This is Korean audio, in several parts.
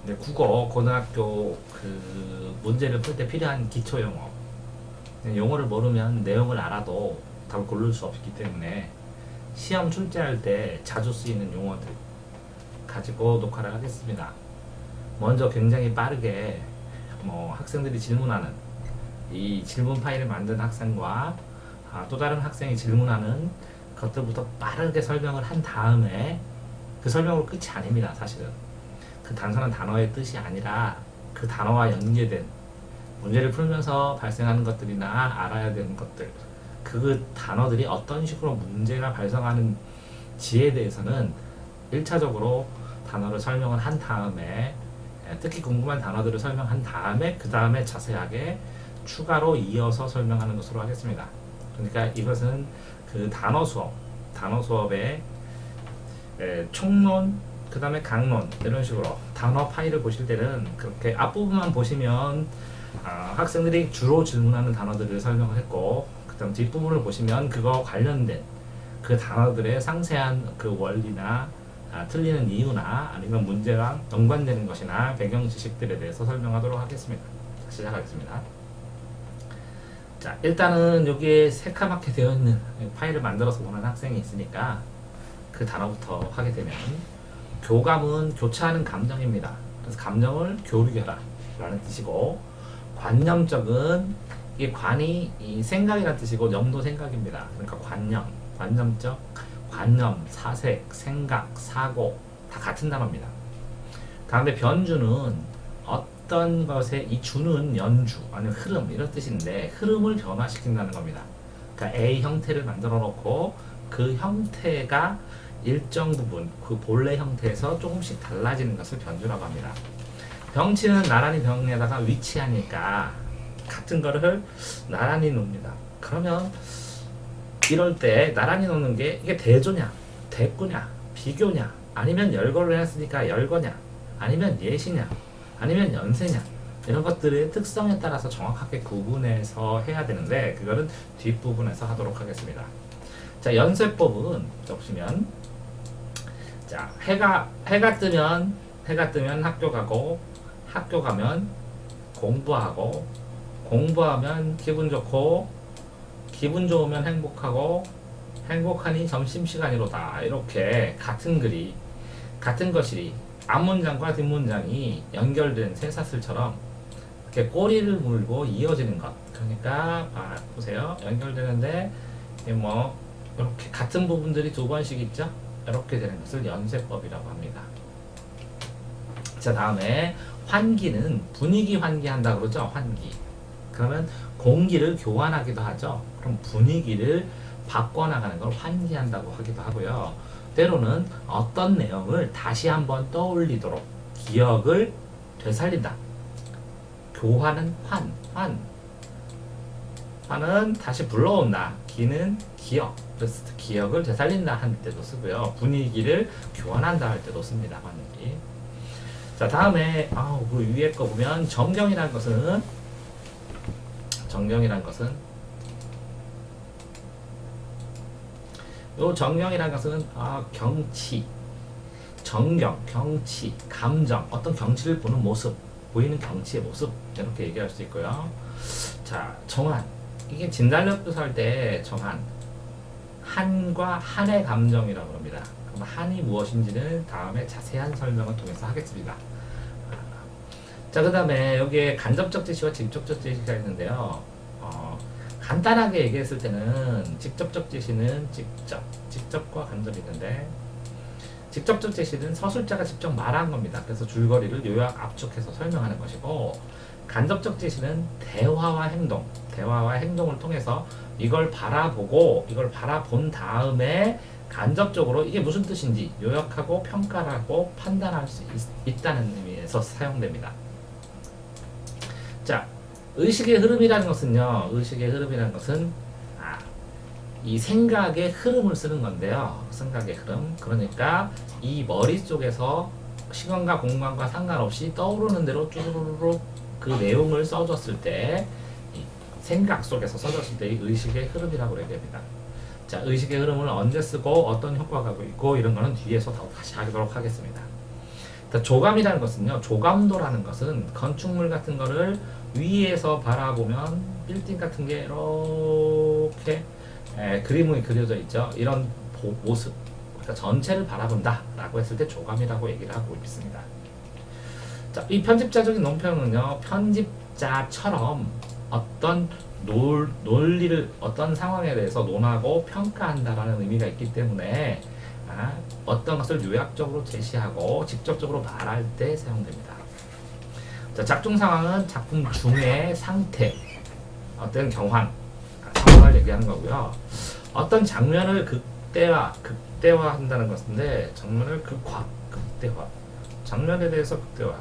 이제 국어 고등학교 문제를 풀 때 필요한 기초 용어. 용어를 모르면 내용을 알아도 답을 고를 수 없기 때문에 시험 출제할 때 자주 쓰이는 용어들 가지고 녹화를 하겠습니다. 먼저 굉장히 빠르게 학생들이 질문하는 이 질문 파일을 만든 학생과 또 다른 학생이 질문하는 것들부터 빠르게 설명을 한 다음에 그 설명으로 끝이 아닙니다. 사실은 그 단순한 단어의 뜻이 아니라 그 단어와 연계된 문제를 풀면서 발생하는 것들이나 알아야 되는 것들, 그 단어들이 어떤 식으로 문제가 발생하는지에 대해서는 1차적으로 단어를 설명을 한 다음에, 특히 궁금한 단어들을 설명한 다음에 그 다음에 자세하게 추가로 이어서 설명하는 것으로 하겠습니다. 그러니까 이것은 그 단어 수업의 총론, 그 다음에 강론, 이런 식으로 단어 파일을 보실 때는 그렇게 앞부분만 보시면 학생들이 주로 질문하는 단어들을 설명을 했고, 그 다음 뒷부분을 보시면 그거 관련된 그 단어들의 상세한 그 원리나 틀리는 이유나 아니면 문제랑 연관되는 것이나 배경 지식들에 대해서 설명하도록 하겠습니다. 시작하겠습니다. 자, 일단은 여기에 새카맣게 되어 있는 파일을 만들어서 보는 학생이 있으니까 그 단어부터 하게 되면, 교감은 교차하는 감정입니다. 그래서 감정을 교류해라 라는 뜻이고, 관념적은 이 관이 이 생각이라는 뜻이고 염도 생각입니다. 그러니까 관념적, 관념, 사색, 생각, 사고 다 같은 단어입니다. 다음에 변주는 어떤 것에 이 주는 연주 아니면 흐름 이런 뜻인데 흐름을 변화시킨다는 겁니다. 그러니까 A 형태를 만들어 놓고 그 형태가 일정 부분 그 본래 형태에서 조금씩 달라지는 것을 변주라고 합니다. 병치는 나란히 병에다가 위치하니까 같은 거를 나란히 놓습니다. 그러면 이럴 때 나란히 놓는 게 이게 대조냐, 대꾸냐, 비교냐, 아니면 열거를 했으니까 열거냐, 아니면 예시냐, 아니면 연세냐, 이런 것들의 특성에 따라서 정확하게 구분해서 해야 되는데 그거는 뒷부분에서 하도록 하겠습니다. 자, 연세법은 보시면, 자, 해가 뜨면 학교 가고, 학교 가면 공부하고, 공부하면 기분 좋고, 기분 좋으면 행복하고, 행복하니 점심시간이로다. 이렇게 같은 것이 앞문장과 뒷문장이 연결된 쇠사슬처럼 이렇게 꼬리를 물고 이어지는 것. 그러니까 보세요. 연결되는데 이렇게 같은 부분들이 두 번씩 있죠. 이렇게 되는 것을 연세법이라고 합니다. 자, 다음에 환기는 분위기 환기한다 그러죠. 환기. 그러면 공기를 교환하기도 하죠. 그럼 분위기를 바꿔나가는 걸 환기한다고 하기도 하고요. 때로는 어떤 내용을 다시 한번 떠올리도록 기억을 되살린다. 교환은 환은 다시 불러온다. 기는 기억, 그래서 기억을 되살린다 할 때도 쓰고요. 분위기를 교환한다 할 때도 씁니다. 환기. 자, 다음에 그 위에 거 보면 정경이라는 것은 경치, 경치, 감정, 어떤 경치를 보는 모습, 보이는 경치의 모습, 이렇게 얘기할 수 있고요. 자, 정한, 이게 진달력 묘사할 때 정한, 한과 한의 감정이라고 합니다. 그럼 한이 무엇인지는 다음에 자세한 설명을 통해서 하겠습니다. 자, 그 다음에 여기에 간접적 제시와 직접적 제시가 있는데요. 간단하게 얘기했을 때는 직접적 제시는 직접과 간접이 있는데, 직접적 제시는 서술자가 직접 말한 겁니다. 그래서 줄거리를 요약 압축해서 설명하는 것이고, 간접적 제시는 대화와 행동을 통해서 이걸 바라본 다음에 간접적으로 이게 무슨 뜻인지 요약하고 평가를 하고 판단할 수 있다는 의미에서 사용됩니다. 자, 의식의 흐름이라는 것은요, 이 생각의 흐름을 쓰는 건데요. 생각의 흐름. 그러니까 이 머릿속에서 시간과 공간과 상관없이 떠오르는 대로 쭈루루루 그 내용을 써줬을 때, 이 생각 속에서 써줬을 때 이 의식의 흐름이라고 얘기합니다. 자, 의식의 흐름을 언제 쓰고 어떤 효과가 있고 이런 거는 뒤에서 다시 하도록 하겠습니다. 조감이라는 것은요, 조감도라는 것은 건축물 같은 거를 위에서 바라보면 빌딩 같은 게 이렇게 그림이 그려져 있죠. 이런 모습, 그러니까 전체를 바라본다 라고 했을 때 조감이라고 얘기를 하고 있습니다. 자, 이 편집자적인 논평은요, 편집자처럼 어떤 논리를, 어떤 상황에 대해서 논하고 평가한다라는 의미가 있기 때문에 어떤 것을 요약적으로 제시하고 직접적으로 말할 때 사용됩니다. 자, 작중 상황은 작품 중의 상태, 어떤 상황을 얘기하는 거고요. 어떤 장면을 극대화한다는 것인데, 장면을 극대화. 장면에 대해서 극대화.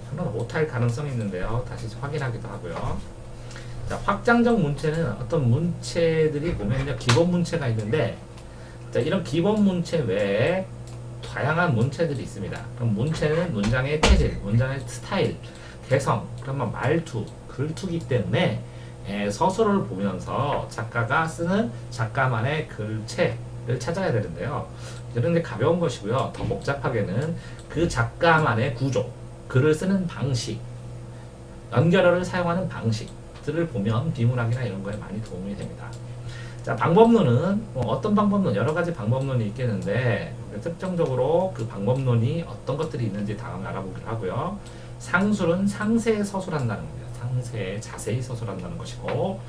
저는 못할 가능성이 있는데요. 다시 확인하기도 하고요. 자, 확장적 문체는 어떤 문체들이 보면요, 기본 문체가 있는데, 자, 이런 기본 문체 외에 다양한 문체들이 있습니다. 그럼 문체는 문장의 체질, 문장의 스타일, 개성, 그러면 말투, 글투기 때문에 서술을 보면서 작가가 쓰는 작가만의 글체를 찾아야 되는데요. 이런 게 가벼운 것이고요. 더 복잡하게는 그 작가만의 구조, 글을 쓰는 방식, 연결어를 사용하는 방식들을 보면 비문학이나 이런 거에 많이 도움이 됩니다. 자, 방법론은 어떤 방법론, 여러 가지 방법론이 있겠는데 특정적으로 그 방법론이 어떤 것들이 있는지 다음에 알아보기로 하고요. 상술은 상세에 서술한다는 겁니다. 상세에 자세히 서술한다는 것이고,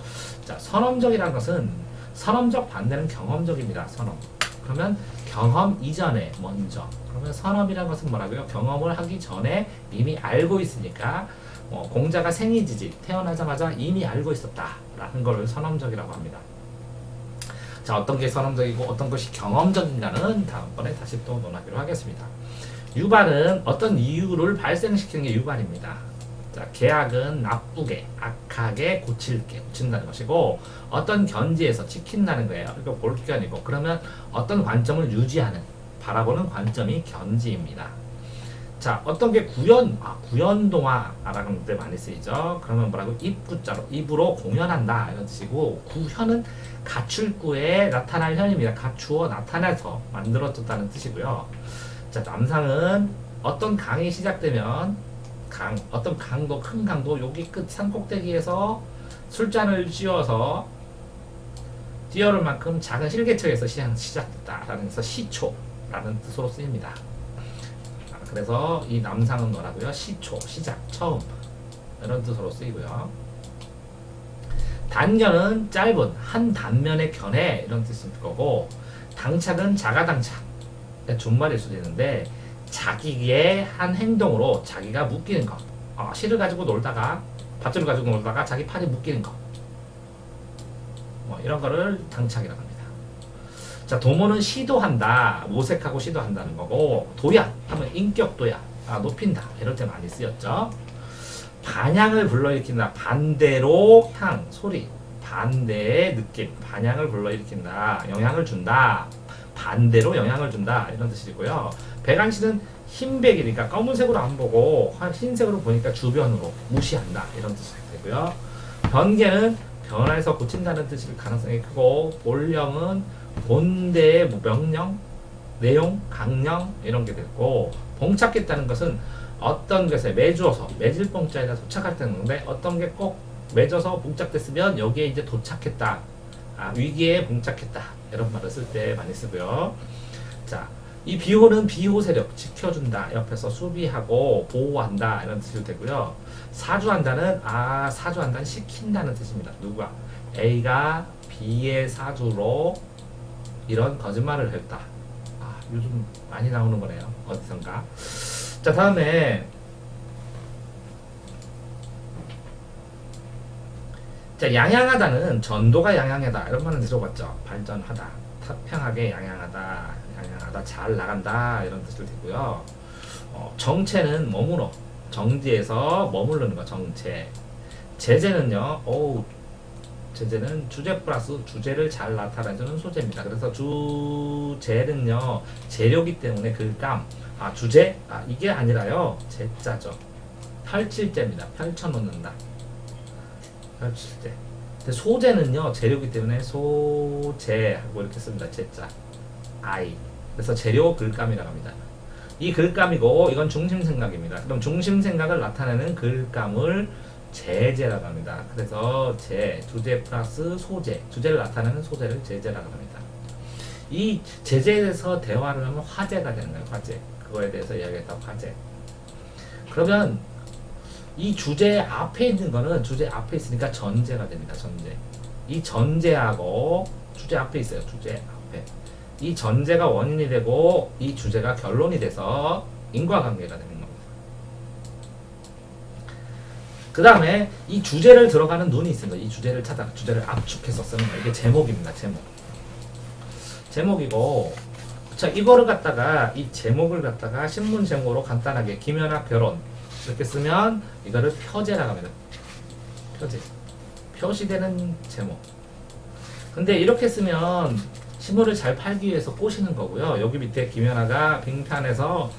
자, 선험적이라는 것은 선험적 반대는 경험적입니다. 선험. 그러면 경험 이전에 먼저. 그러면 선험이라는 것은 뭐라고요? 경험을 하기 전에 이미 알고 있으니까 공자가 생이지지 태어나자마자 이미 알고 있었다라는 걸 선험적이라고 합니다. 자, 어떤 게 선험적이고 어떤 것이 경험적인가는 다음번에 다시 또 논하기로 하겠습니다. 유발은 어떤 이유를 발생시키는 게 유발입니다. 자, 계약은 나쁘게, 악하게 고친다는 것이고, 어떤 견지에서 지킨다는 거예요. 그러니까 볼견이고, 그러면 어떤 관점을 유지하는, 바라보는 관점이 견지입니다. 자, 어떤 게 구연동화라는 데 많이 쓰이죠. 그러면 뭐라고? 입구자로, 입으로 공연한다 이런 뜻이고, 구현은 갖출구에 나타날 현입니다. 갖추어 나타내서 만들어졌다는 뜻이고요. 자, 남상은 어떤 강이 시작되면 어떤 강도, 큰 강도, 여기 끝 산꼭대기에서 술잔을 쥐어서 뛰어올 만큼 작은 실개척에서 시작됐다라는 데서 시초라는 뜻으로 쓰입니다. 그래서 이 남상은 뭐라고요? 시초, 시작, 처음 이런 뜻으로 쓰이고요. 단견은 짧은 한 단면의 견해 이런 뜻일 거고, 당착은 자가당착, 존말일 수도 있는데 자기의 한 행동으로 자기가 묶이는 것, 실을 가지고 놀다가 밧줄을 가지고 놀다가 자기 팔이 묶이는 것, 이런 거를 당착이라고 합니다. 자, 도모는 시도한다, 모색하고 시도한다는 거고, 도야 하면 인격 도야, 높인다 이럴 때 많이 쓰였죠. 반향을 불러일으킨다, 반대로 향, 소리, 반대의 느낌, 반향을 불러일으킨다, 영향을 준다, 반대로 영향을 준다 이런 뜻이고요. 백안시는 흰백이니까 검은색으로 안 보고 흰색으로 보니까 주변으로 무시한다 이런 뜻이 되고요. 변계는 변화해서 고친다는 뜻일 가능성이 크고, 본령은 본대의 명령, 내용, 강령 이런 게 됐고, 봉착했다는 것은 어떤 것에 매주어서 매질 봉자에다 도착할 때는 건데, 어떤 게 꼭 맺어서 봉착됐으면 여기에 이제 도착했다, 위기에 봉착했다 이런 말을 쓸 때 많이 쓰고요. 자, 이 비호는 비호 세력, 지켜준다, 옆에서 수비하고 보호한다 이런 뜻이 되고요. 사주한다는 사주한다는 시킨다는 뜻입니다. 누가? A가 B의 사주로 이런 거짓말을 했다. 요즘 많이 나오는 거네요. 어디선가. 자, 다음에 자, 양양하다는 전도가 양양하다 이런 말은 들어봤죠. 발전하다, 태평하게 양양하다, 잘 나간다 이런 뜻을 되고요. 정체는 머물어, 정지에서 머무르는 거, 정체. 제재는요, 제재는 주제 플러스 주제를 잘 나타내주는 소재입니다. 그래서 주제는요, 재료기 때문에 글감, 주제, 이게 아니라요, 제자죠. 펼칠제입니다. 펼쳐놓는다. 펼칠 때. 근데 소재는요, 재료기 때문에 소재하고 이렇게 씁니다. 제자, 아이. 그래서 재료 글감이라고 합니다. 이 글감이고 이건 중심생각입니다. 그럼 중심생각을 나타내는 글감을 제재라고 합니다. 그래서 주제 플러스 소재, 주제를 나타내는 소재를 제재라고 합니다. 이 제재에서 대화를 하면 화제가 되는 거예요. 화제. 그거에 대해서 이야기했다. 화제. 그러면 이 주제 앞에 있는 거는 주제 앞에 있으니까 전제가 됩니다. 전제. 이 전제하고 주제 앞에 있어요. 주제 앞에. 이 전제가 원인이 되고 이 주제가 결론이 돼서 인과관계가 되는 겁니다. 그 다음에 이 주제를 들어가는 눈이 있습니다. 이 주제를 주제를 압축해서 쓰는 거예요. 이게 제목입니다. 제목이고, 자, 이거를 갖다가, 이 제목을 갖다가 신문 제목으로 간단하게 김연아 결혼 이렇게 쓰면 이거를 표제라고 합니다. 표제. 표시되는 제목. 근데 이렇게 쓰면 신문을 잘 팔기 위해서 꼬시는 거고요. 여기 밑에 김연아가 빙판에서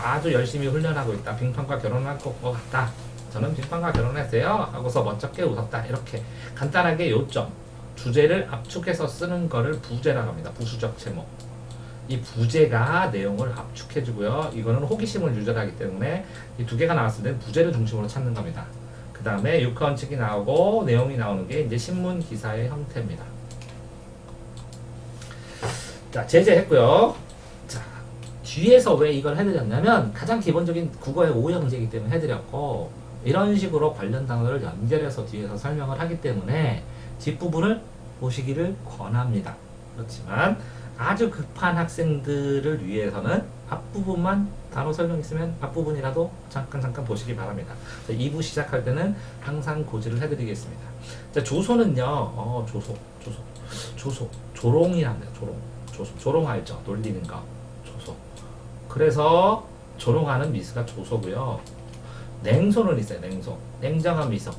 아주 열심히 훈련하고 있다. 빙판과 결혼할 것 같다. 저는 빙판과 결혼했어요. 하고서 멋쩍게 웃었다. 이렇게 간단하게 요점, 주제를 압축해서 쓰는 거를 부제라고 합니다. 부수적 제목. 이 부제가 내용을 압축해주고요. 이거는 호기심을 유발하기 때문에 이 두 개가 나왔을 때 부제를 중심으로 찾는 겁니다. 그 다음에 육하원칙이 나오고 내용이 나오는 게 이제 신문 기사의 형태입니다. 자, 제재했고요. 자, 뒤에서 왜 이걸 해드렸냐면 가장 기본적인 국어의 오형제이기 때문에 해드렸고, 이런 식으로 관련 단어를 연결해서 뒤에서 설명을 하기 때문에 뒷부분을 보시기를 권합니다. 그렇지만 아주 급한 학생들을 위해서는 앞부분만 단어 설명 있으면 앞부분이라도 잠깐 보시기 바랍니다. 2부 시작할 때는 항상 고지를 해드리겠습니다. 자, 조소는요, 조소, 조롱이랍니다. 조롱 알죠? 놀리는 거. 조소. 그래서 조롱하는 미소가 조소고요. 냉소는 있어요. 냉소. 냉정한 미소.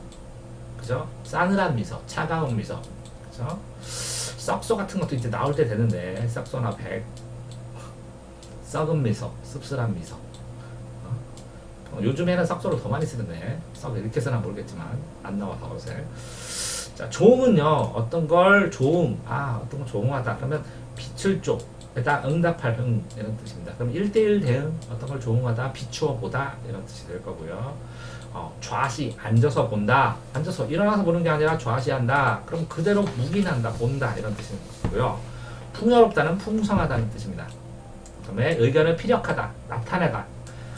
그죠? 싸늘한 미소. 차가운 미소. 그죠? 썩소 같은 것도 이제 나올 때 되는데, 썩소나 백. 썩은 미소. 씁쓸한 미소. 요즘에는 썩소를 더 많이 쓰는데, 썩 이렇게 쓰나 모르겠지만, 안 나와서 요새. 자, 조응은요, 어떤 걸 조응하다. 그러면 빛을 쪽에다 응답할 응 이런 뜻입니다. 그럼 1대1 대응, 어떤 걸 조응하다, 비추어 보다 이런 뜻이 될 거고요. 좌시, 앉아서 본다. 앉아서 일어나서 보는 게 아니라 좌시한다. 그럼 그대로 묵인한다, 본다 이런 뜻인 거고요. 풍요롭다는 풍성하다는 뜻입니다. 그다음에 의견을 피력하다, 나타내다.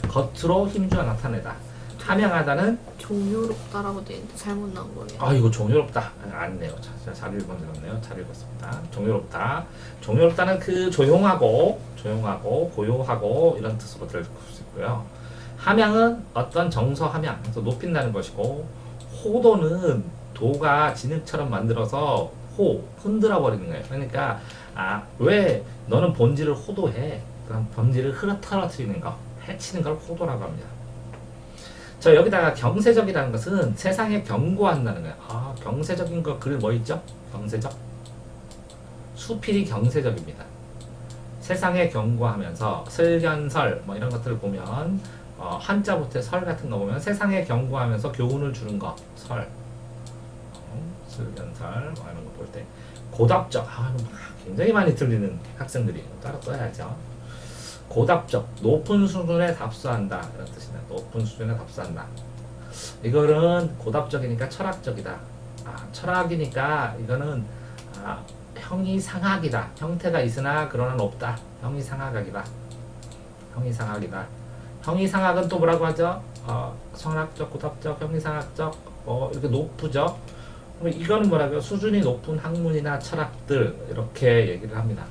겉으로 힘주어 나타내다. 함양하다는 종요롭다라고 되어 있는데 잘못 나온 거네요. 아, 이거 종요롭다. 아니네요. 잘 읽었네요. 잘 읽었습니다. 종요롭다. 종요롭다는 그 조용하고 고요하고 이런 뜻으로 들을 수 있고요. 함양은 어떤 정서 함양, 그래서 높인다는 것이고, 호도는 도가 진흙처럼 만들어서 흔들어 버리는 거예요. 그러니까 왜 너는 본질을 호도해? 그럼 본질을 흐트러뜨리는 거, 해치는 걸 호도라고 합니다. 자, 여기다가 경세적이라는 것은 세상에 경고한다는 거예요. 경세적인 거 글 뭐 있죠? 경세적. 수필이 경세적입니다. 세상에 경고하면서 설견설 뭐 이런 것들을 보면 한자부터 설 같은 거 보면 세상에 경고하면서 교훈을 주는 거 설. 설견설 뭐 이런 거 볼 때 고답적. 굉장히 많이 들리는 학생들이 따로 써야죠. 고답적, 높은 수준에 답수한다 이런 뜻입니다. 높은 수준에 답수한다. 이거는 고답적이니까 철학적이다. 철학이니까 이거는 형이 상학이다. 형태가 있으나 그러는 없다. 형이 상학이다. 형이 상학은 또 뭐라고 하죠? 성학적, 고답적, 형이 상학적, 이렇게 높으죠. 그럼 이거는 뭐라고요? 수준이 높은 학문이나 철학들 이렇게 얘기를 합니다.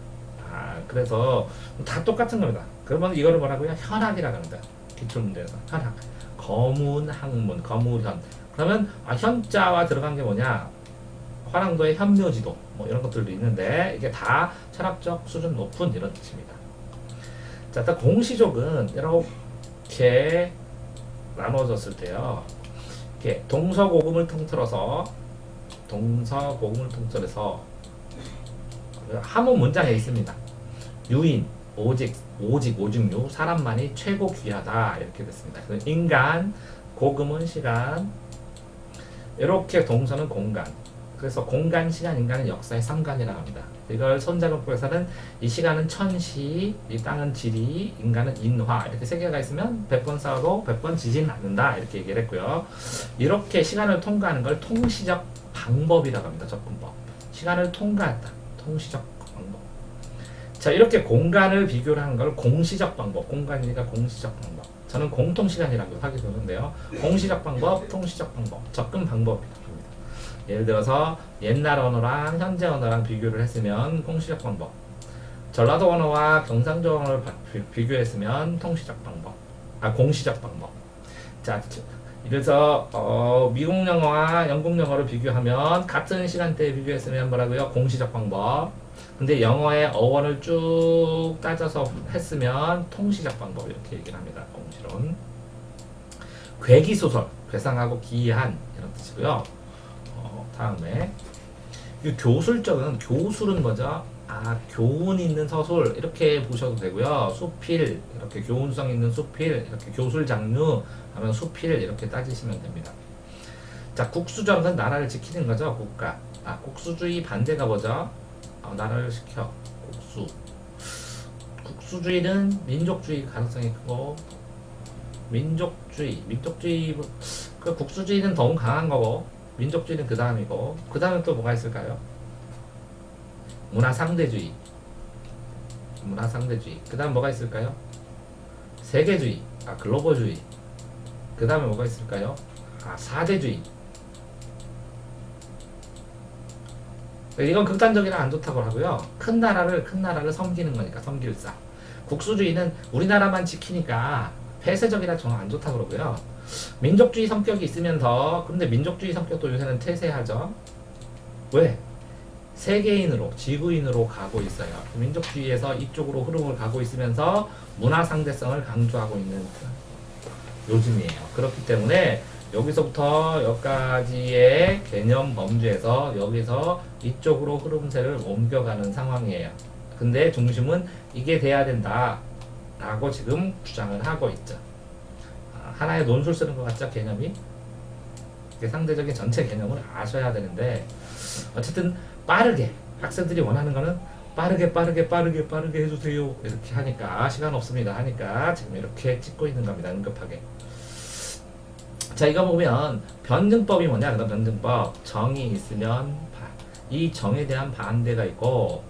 그래서 다 똑같은 겁니다. 그러면 이거를 뭐라고요? 현학이라고 합니다. 기출문제에서 현학. 거문, 학문, 거무현. 그러면 현자와 들어간 게 뭐냐? 화랑도의 현묘지도 뭐 이런 것들도 있는데 이게 다 철학적 수준 높은 이런 뜻입니다. 자, 일단 공시족은 이렇게 나눠졌을 때요. 이렇게 동서고금을 통틀어서 한문 문장에 있습니다. 유인, 오직, 오직류, 사람만이 최고 귀하다 이렇게 됐습니다. 인간, 고금은 시간, 이렇게 동서는 공간. 그래서 공간, 시간, 인간은 역사의 삼간이라고 합니다. 이걸 손자병법에서는 이 시간은 천시, 이 땅은 지리, 인간은 인화 이렇게 세 개가 있으면 100번 싸워도 100번 지진 않는다 이렇게 얘기를 했고요. 이렇게 시간을 통과하는 걸 통시적 방법이라고 합니다. 접근법. 시간을 통과한다. 통시적 방법. 자, 이렇게 공간을 비교를 하는 걸 공시적 방법. 공간이니까 공시적 방법. 저는 공통시간이라고 하게 되는데요. 공시적 방법, 통시적 방법, 접근 방법입니다. 예를 들어서 옛날 언어랑 현재 언어랑 비교를 했으면 공시적 방법, 전라도 언어와 경상도 언어를 비교했으면 통시적 방법, 공시적 방법. 자, 그래서 미국 영어와 영국 영어를 비교하면 같은 시간대에 비교했으면 뭐라고요? 공시적 방법. 근데 영어의 어원을 쭉 따져서 했으면 통시적 방법 이렇게 얘기를 합니다. 공시론. 괴기소설, 괴상하고 기이한 이런 뜻이고요. 다음에 이 교술적은 교술은 뭐죠? 교훈 있는 서술 이렇게 보셔도 되고요. 수필 이렇게 교훈성 있는 수필 이렇게 교술 장르 하면 수필 이렇게 따지시면 됩니다. 자, 국수적은 나라를 지키는 거죠. 국가. 국수주의 반대가 뭐죠? 나라를 지켜. 국수. 국수주의는 민족주의 가능성이 크고 민족주의 그 국수주의는 더욱 강한 거고 민족주의는 그 다음이고 그 다음에 또 뭐가 있을까요? 문화상대주의 그 다음 뭐가 있을까요? 세계주의 글로벌주의 그 다음에 뭐가 있을까요? 사대주의. 이건 극단적이라 안 좋다고 하고요. 큰 나라를 섬기는 거니까 섬길사. 국수주의는 우리나라만 지키니까 폐쇄적이라 저는 안 좋다고 그러고요. 민족주의 성격이 있으면서 근데 민족주의 성격도 요새는 태세하죠. 왜? 세계인으로 지구인으로 가고 있어요. 민족주의에서 이쪽으로 흐름을 가고 있으면서 문화 상대성을 강조하고 있는 요즘이에요. 그렇기 때문에 여기서부터 여기까지의 개념 범주에서 여기서 이쪽으로 흐름세를 옮겨가는 상황이에요. 근데 중심은 이게 돼야 된다 라고 지금 주장을 하고 있죠. 하나의 논술 쓰는 것 같죠, 개념이? 이게 상대적인 전체 개념을 아셔야 되는데, 어쨌든 빠르게, 학생들이 원하는 거는 빠르게 해주세요. 이렇게 하니까, 시간 없습니다. 하니까 지금 이렇게 찍고 있는 겁니다, 응급하게. 자, 이거 보면, 변증법이 뭐냐, 그다음 변증법. 정이 있으면, 이 정에 대한 반대가 있고,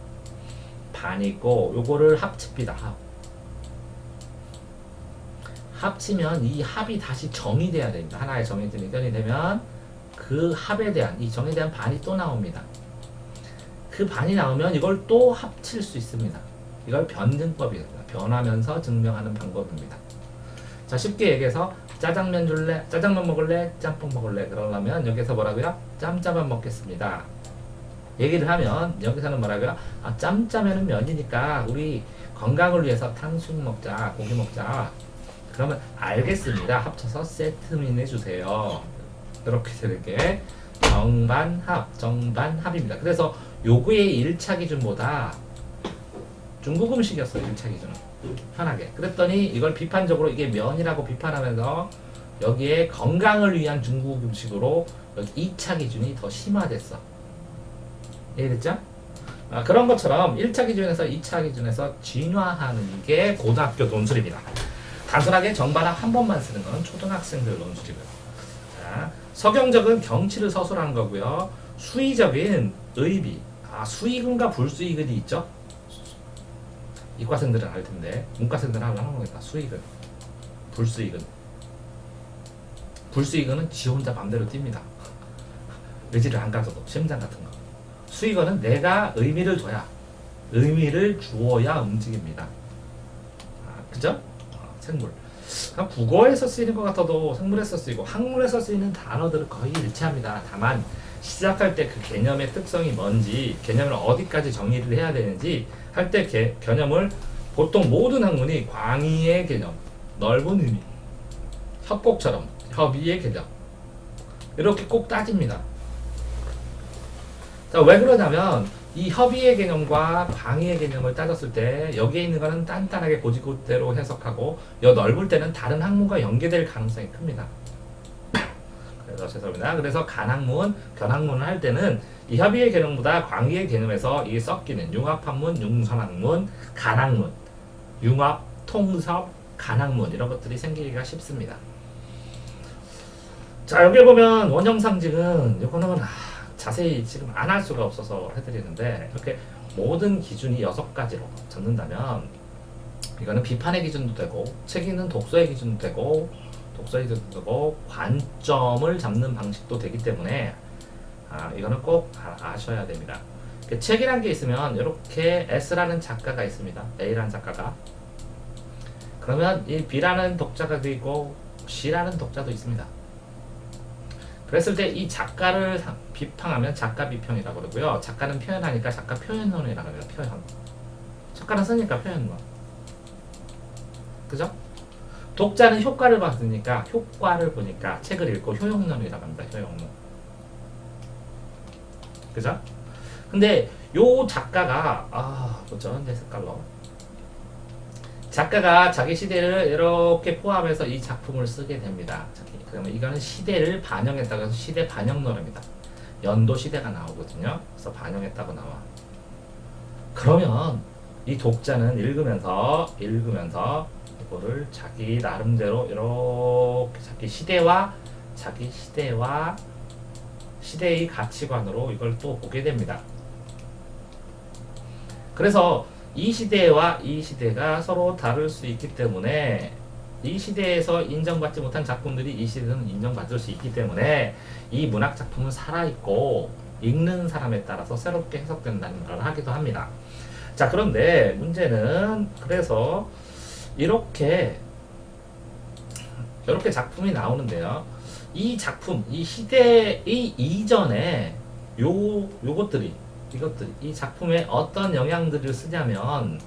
반이 있고, 요거를 합칩니다, 합치면 이 합이 다시 정이 돼야 됩니다. 하나의 정해진 의견이 되면 그 합에 대한 이 정에 대한 반이 또 나옵니다. 그 반이 나오면 이걸 또 합칠 수 있습니다. 이걸 변증법입니다. 변하면서 증명하는 방법입니다. 자, 쉽게 얘기해서 짜장면 줄래? 짜장면 먹을래? 짬뽕 먹을래? 그러려면 여기서 뭐라고요? 짬짜면 먹겠습니다. 얘기를 하면 여기서는 뭐라고요? 짬짜면은 면이니까 우리 건강을 위해서 탕수육 먹자, 고기 먹자. 그러면 알겠습니다. 합쳐서 세트민 해주세요. 이렇게 되는 게 정반합입니다. 그래서 요구의 1차 기준보다 중국 음식이었어요. 1차 기준은 편하게. 그랬더니 이걸 비판적으로 이게 면이라고 비판하면서 여기에 건강을 위한 중국 음식으로 여기 2차 기준이 더 심화됐어. 이해됐죠? 그런 것처럼 1차 기준에서 2차 기준에서 진화하는 게 고등학교 논술입니다. 단순하게 정반합 한 번만 쓰는 건 초등학생들 논술이고요. 자, 서경적은 경치를 서술하는 거고요. 수의적인 의비, 수의근과 불수의근이 있죠. 이과생들은 알 텐데 문과생들은 하려는 거겠다. 수의근, 불수의근. 불수의근은 지 혼자 맘대로 뜁니다. 의지를 안 가져도 심장 같은 거. 수의근은 내가 의미를 주어야 움직입니다. 그죠? 생물. 국어에서 쓰이는 것 같아도 생물에서 쓰이고 학문에서 쓰이는 단어들은 거의 일치합니다. 다만 시작할 때 그 개념의 특성이 뭔지, 개념을 어디까지 정의를 해야 되는지 할 때 개념을 보통 모든 학문이 광의의 개념, 넓은 의미, 협곡처럼 협의의 개념 이렇게 꼭 따집니다. 자, 왜 그러냐면 이 협의의 개념과 광의의 개념을 따졌을 때 여기에 있는 거는 단단하게 고지고대로 해석하고 여 넓을 때는 다른 학문과 연계될 가능성이 큽니다. 그래서 죄송합니다. 그래서 간학문, 견학문을 할 때는 이 협의의 개념보다 광의의 개념에서 이 섞이는 융합한문, 융선학문, 간학문, 융합, 통섭, 간학문 이런 것들이 생기기가 쉽습니다. 자, 여기 보면 원형 상징은 이거는 자세히 지금 안 할 수가 없어서 해드리는데 이렇게 모든 기준이 6가지로 잡는다면 이거는 비판의 기준도 되고 책 읽는 독서의 기준도 되고 독서의 기준도 되고 관점을 잡는 방식도 되기 때문에 이거는 꼭 아셔야 됩니다. 책이란 게 있으면 이렇게 S라는 작가가 있습니다. A라는 작가가. 그러면 이 B라는 독자가 있고 C라는 독자도 있습니다. 그랬을 때 이 작가를 비판하면 작가 비평이라고 그러고요. 작가는 표현하니까 작가 표현론이라고 합니다. 표현. 작가는 쓰니까 표현론. 그죠? 독자는 효과를 봤으니까 효과를 보니까 책을 읽고 효용론이라고 합니다. 효용론. 그죠? 근데 요 작가가 뭐죠? 내 색깔로 작가가 자기 시대를 이렇게 포함해서 이 작품을 쓰게 됩니다. 그러면 이거는 시대를 반영했다고 해서 시대 반영론입니다. 연도 시대가 나오거든요. 그래서 반영했다고 나와. 그러면 이 독자는 읽으면서 이거를 자기 나름대로 이렇게 자기 시대와 시대의 가치관으로 이걸 또 보게 됩니다. 그래서 이 시대와 이 시대가 서로 다를 수 있기 때문에 이 시대에서 인정받지 못한 작품들이 이 시대에서는 인정받을 수 있기 때문에 이 문학 작품은 살아있고 읽는 사람에 따라서 새롭게 해석된다는 걸 하기도 합니다. 자, 그런데 문제는 그래서 이렇게 작품이 나오는데요. 이 작품, 이 시대의 이전에 이것들이 이 작품에 어떤 영향들을 쓰냐면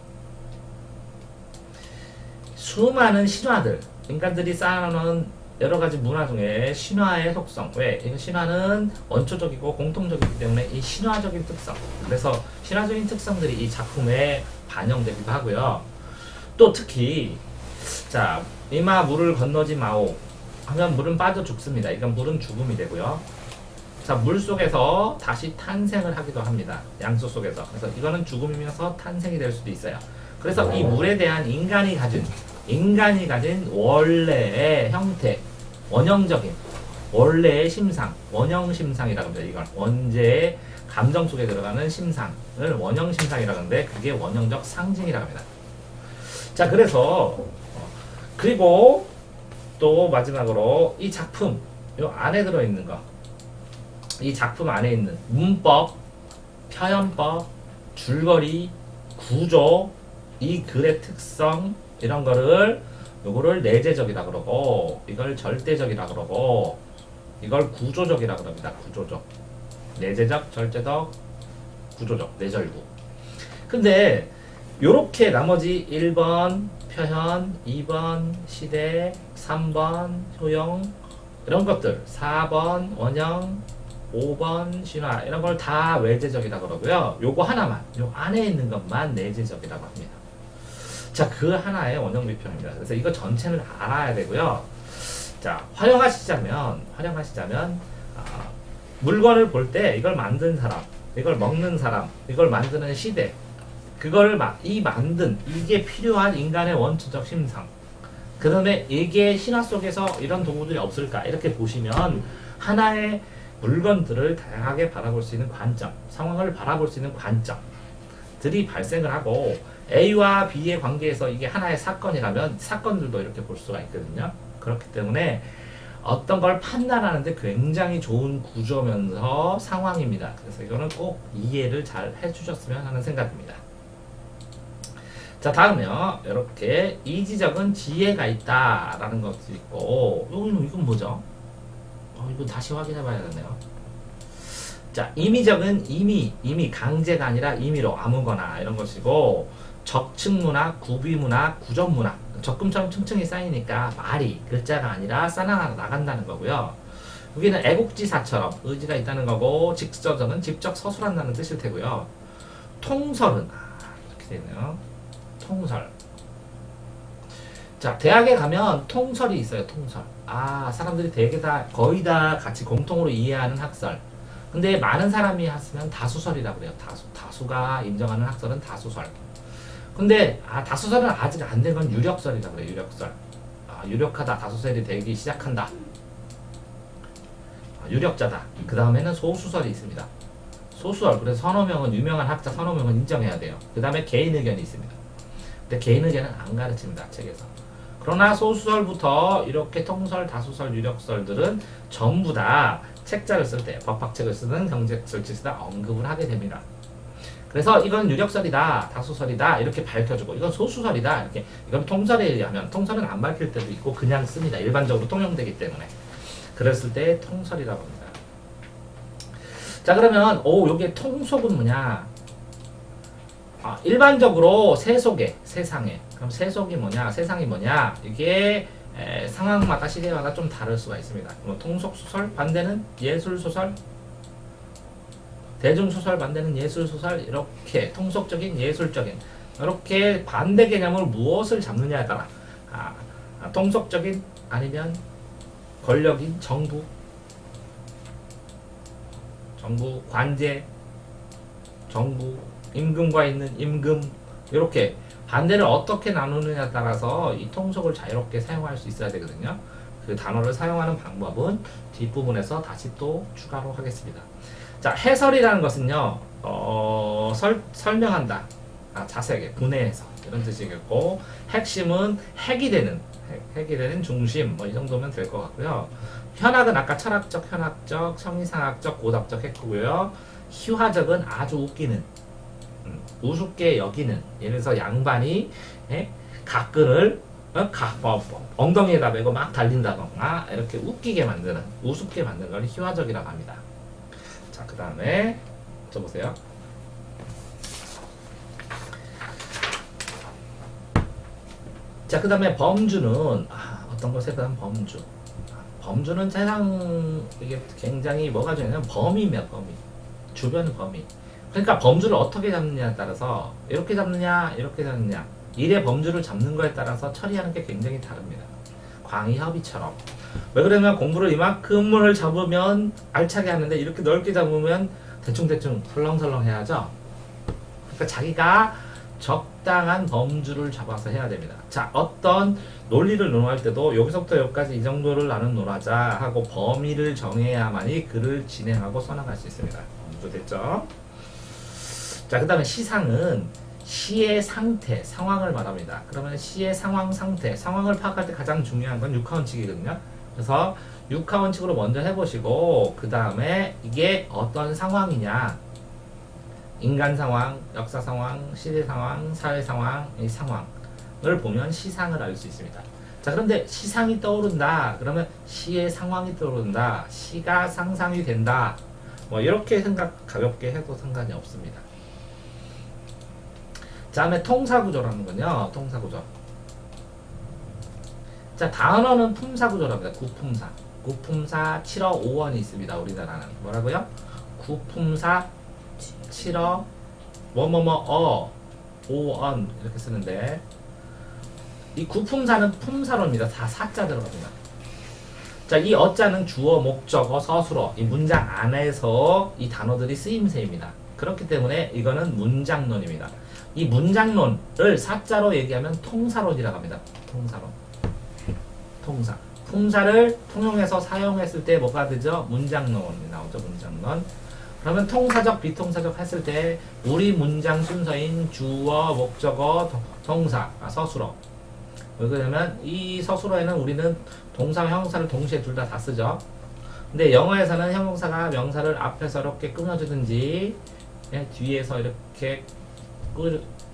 수많은 신화들, 인간들이 쌓아놓은 여러 가지 문화 중에 신화의 속성. 왜? 이 신화는 원초적이고 공통적이기 때문에 이 신화적인 특성. 그래서 신화적인 특성들이 이 작품에 반영되기도 하고요. 또 특히 자, 이마 물을 건너지 마오 하면 물은 빠져 죽습니다. 이건 물은 죽음이 되고요. 자, 물 속에서 다시 탄생을 하기도 합니다. 양수 속에서. 그래서 이거는 죽음이면서 탄생이 될 수도 있어요. 그래서 이 물에 대한 인간이 가진 원래의 형태, 원형적인 원래의 심상, 원형 심상이라고 합니다. 이건 원죄의 감정 속에 들어가는 심상을 원형 심상이라고 하는데 그게 원형적 상징이라고 합니다. 자, 그래서 그리고 또 마지막으로 이 작품 요 안에 들어있는 거, 이 작품 안에 있는 문법, 표현법, 줄거리, 구조, 이 글의 특성 이런 거를 요거를 내재적이라 그러고 이걸 절대적이라 그러고 이걸 구조적이라 그럽니다. 구조적, 내재적, 절대적, 구조적, 내절구. 근데 요렇게 나머지 1번 표현, 2번 시대, 3번 효용 이런 것들, 4번 원형, 5번 신화 이런 걸 다 외재적이라 그러고요. 요거 하나만, 요 안에 있는 것만 내재적이라고 합니다. 자, 그 하나의 원형 비평입니다. 그래서 이거 전체를 알아야 되고요. 자, 활용하시자면 물건을 볼 때 이걸 만든 사람, 이걸 먹는 사람, 이걸 만드는 시대, 그걸 이게 필요한 인간의 원초적 심상. 그 다음에 이게 신화 속에서 이런 도구들이 없을까? 이렇게 보시면 하나의 물건들을 다양하게 바라볼 수 있는 관점, 상황을 바라볼 수 있는 관점들이 발생을 하고 A와 B의 관계에서 이게 하나의 사건이라면 사건들도 이렇게 볼 수가 있거든요. 그렇기 때문에 어떤 걸 판단하는데 굉장히 좋은 구조면서 상황입니다. 그래서 이거는 꼭 이해를 잘 해주셨으면 하는 생각입니다. 자, 다음요. 이렇게 이지적은 지혜가 있다라는 것도 있고 이건 뭐죠? 이거 다시 확인해 봐야겠네요. 자, 임의적은 임의 강제가 아니라 임의로 아무거나 이런 것이고 적층문화, 구비문화, 구전문화 적금처럼 층층이 쌓이니까 말이 글자가 아니라 쌓아나간다는 거고요. 여기는 애국지사처럼 의지가 있다는 거고 직서전은 직접 서술한다는 뜻일 테고요. 통설은 이렇게 되네요. 통설. 자, 대학에 가면 통설이 있어요. 통설. 아, 사람들이 되게 다 거의 다 같이 공통으로 이해하는 학설. 근데 많은 사람이 했으면 다수설이라고 그래요. 다수가 인정하는 학설은 다수설. 근데 다수설은 아직 안 된 건 유력설이라고 그래요. 유력설. 유력하다. 다수설이 되기 시작한다. 유력자다. 그 다음에는 소수설이 있습니다. 소수설. 그래서 선호명은 유명한 학자 선호명은 인정해야 돼요. 그 다음에 개인 의견이 있습니다. 근데 개인 의견은 안 가르칩니다. 책에서. 그러나 소수설부터 이렇게 통설, 다수설, 유력설들은 전부 다 책자를 쓸 때, 법학책을 쓰는 경제책을 쓸 때 언급을 하게 됩니다. 그래서 이건 유력설이다, 다수설이다 이렇게 밝혀주고 이건 소수설이다 이렇게 이건 통설에 의하면 통설은 안 밝힐 때도 있고 그냥 씁니다. 일반적으로 통용되기 때문에 그랬을 때 통설이라고 합니다. 자 그러면 요게 통속은 뭐냐? 일반적으로 세속에 세상에 그럼 세속이 뭐냐? 세상이 뭐냐? 이게 상황마다 시대마다 좀 다를 수가 있습니다. 뭐 통속소설 반대는 예술소설 대중소설 반대는 예술소설 이렇게 통속적인 예술적인 이렇게 반대 개념을 무엇을 잡느냐에 따라 통속적인 아니면 권력인 정부 관제 정부 임금과 있는 임금 이렇게 반대를 어떻게 나누느냐에 따라서 이 통속을 자유롭게 사용할 수 있어야 되거든요. 그 단어를 사용하는 방법은 뒷부분에서 다시 또 추가로 하겠습니다. 자, 해설이라는 것은요, 설명한다. 자세하게, 분해해서. 이런 뜻이겠고, 핵심은 핵이 되는 중심, 뭐 이 정도면 될 것 같고요. 현학은 아까 철학적, 현학적, 성리상학적, 고답적 했고요. 희화적은 아주 웃기는, 우습게 여기는, 예를 들어서 양반이, 각근을, 엉덩이에다 메고 막 달린다던가, 이렇게 웃기게 만드는, 우습게 만드는 걸 희화적이라고 합니다. 자, 그 다음에 써보세요. 자, 그 다음에 범주는 어떤 것에 대한 범주. 범주는 세상 이게 굉장히 뭐가 중요하냐면 범위입니다. 범위. 주변 범위. 그러니까 범주를 어떻게 잡느냐에 따라서 이렇게 잡느냐, 이렇게 잡느냐. 일의 범주를 잡는 거에 따라서 처리하는 게 굉장히 다릅니다. 광의협의처럼. 왜 그러면 공부를 이만큼을 잡으면 알차게 하는데 이렇게 넓게 잡으면 대충대충 설렁설렁 해야죠. 그러니까 자기가 적당한 범주를 잡아서 해야 됩니다. 자, 어떤 논리를 논할 때도 여기서부터 여기까지 이 정도를 나는 논하자 하고 범위를 정해야만이 글을 진행하고 써나갈 수 있습니다. 범주 됐죠? 자, 그 다음에 시상은 시의 상태, 상황을 말합니다. 그러면 시의 상황, 상태, 상황을 파악할 때 가장 중요한 건 육하원칙이거든요. 그래서 육하원칙으로 먼저 해보시고 그 다음에 이게 어떤 상황이냐 인간 상황, 역사 상황, 시대 상황, 사회 상황, 이 상황을 보면 시상을 알 수 있습니다. 자, 그런데 시상이 떠오른다 그러면 시의 상황이 떠오른다 시가 상상이 된다 뭐 이렇게 생각 가볍게 해도 상관이 없습니다. 자, 다음에 통사구조라는 건요. 통사구조. 자, 단어는 품사구조랍니다. 구품사. 구품사 7어 5원이 있습니다. 우리나라는. 뭐라고요? 구품사 7어 뭐뭐뭐 5원 이렇게 쓰는데 이 구품사는 품사로입니다. 다 사자 들어갑니다. 자, 이 어자는 주어, 목적어, 서술어 이 문장 안에서 이 단어들이 쓰임새입니다. 그렇기 때문에 이거는 문장론입니다. 이 문장론을 사자로 얘기하면 통사론이라고 합니다. 통사론. 통사. 품사를 통용해서 사용했을 때 뭐가 되죠? 문장론이 나오죠. 문장론. 그러면 통사적, 비통사적 했을 때 우리 문장 순서인 주어, 목적어, 동사, 서술어. 왜 그러냐면 이 서술어에는 우리는 동사와 형용사를 동시에 둘 다 쓰죠. 근데 영어에서는 형용사가 명사를 앞에서 이렇게 꾸며주든지 뒤에서 이렇게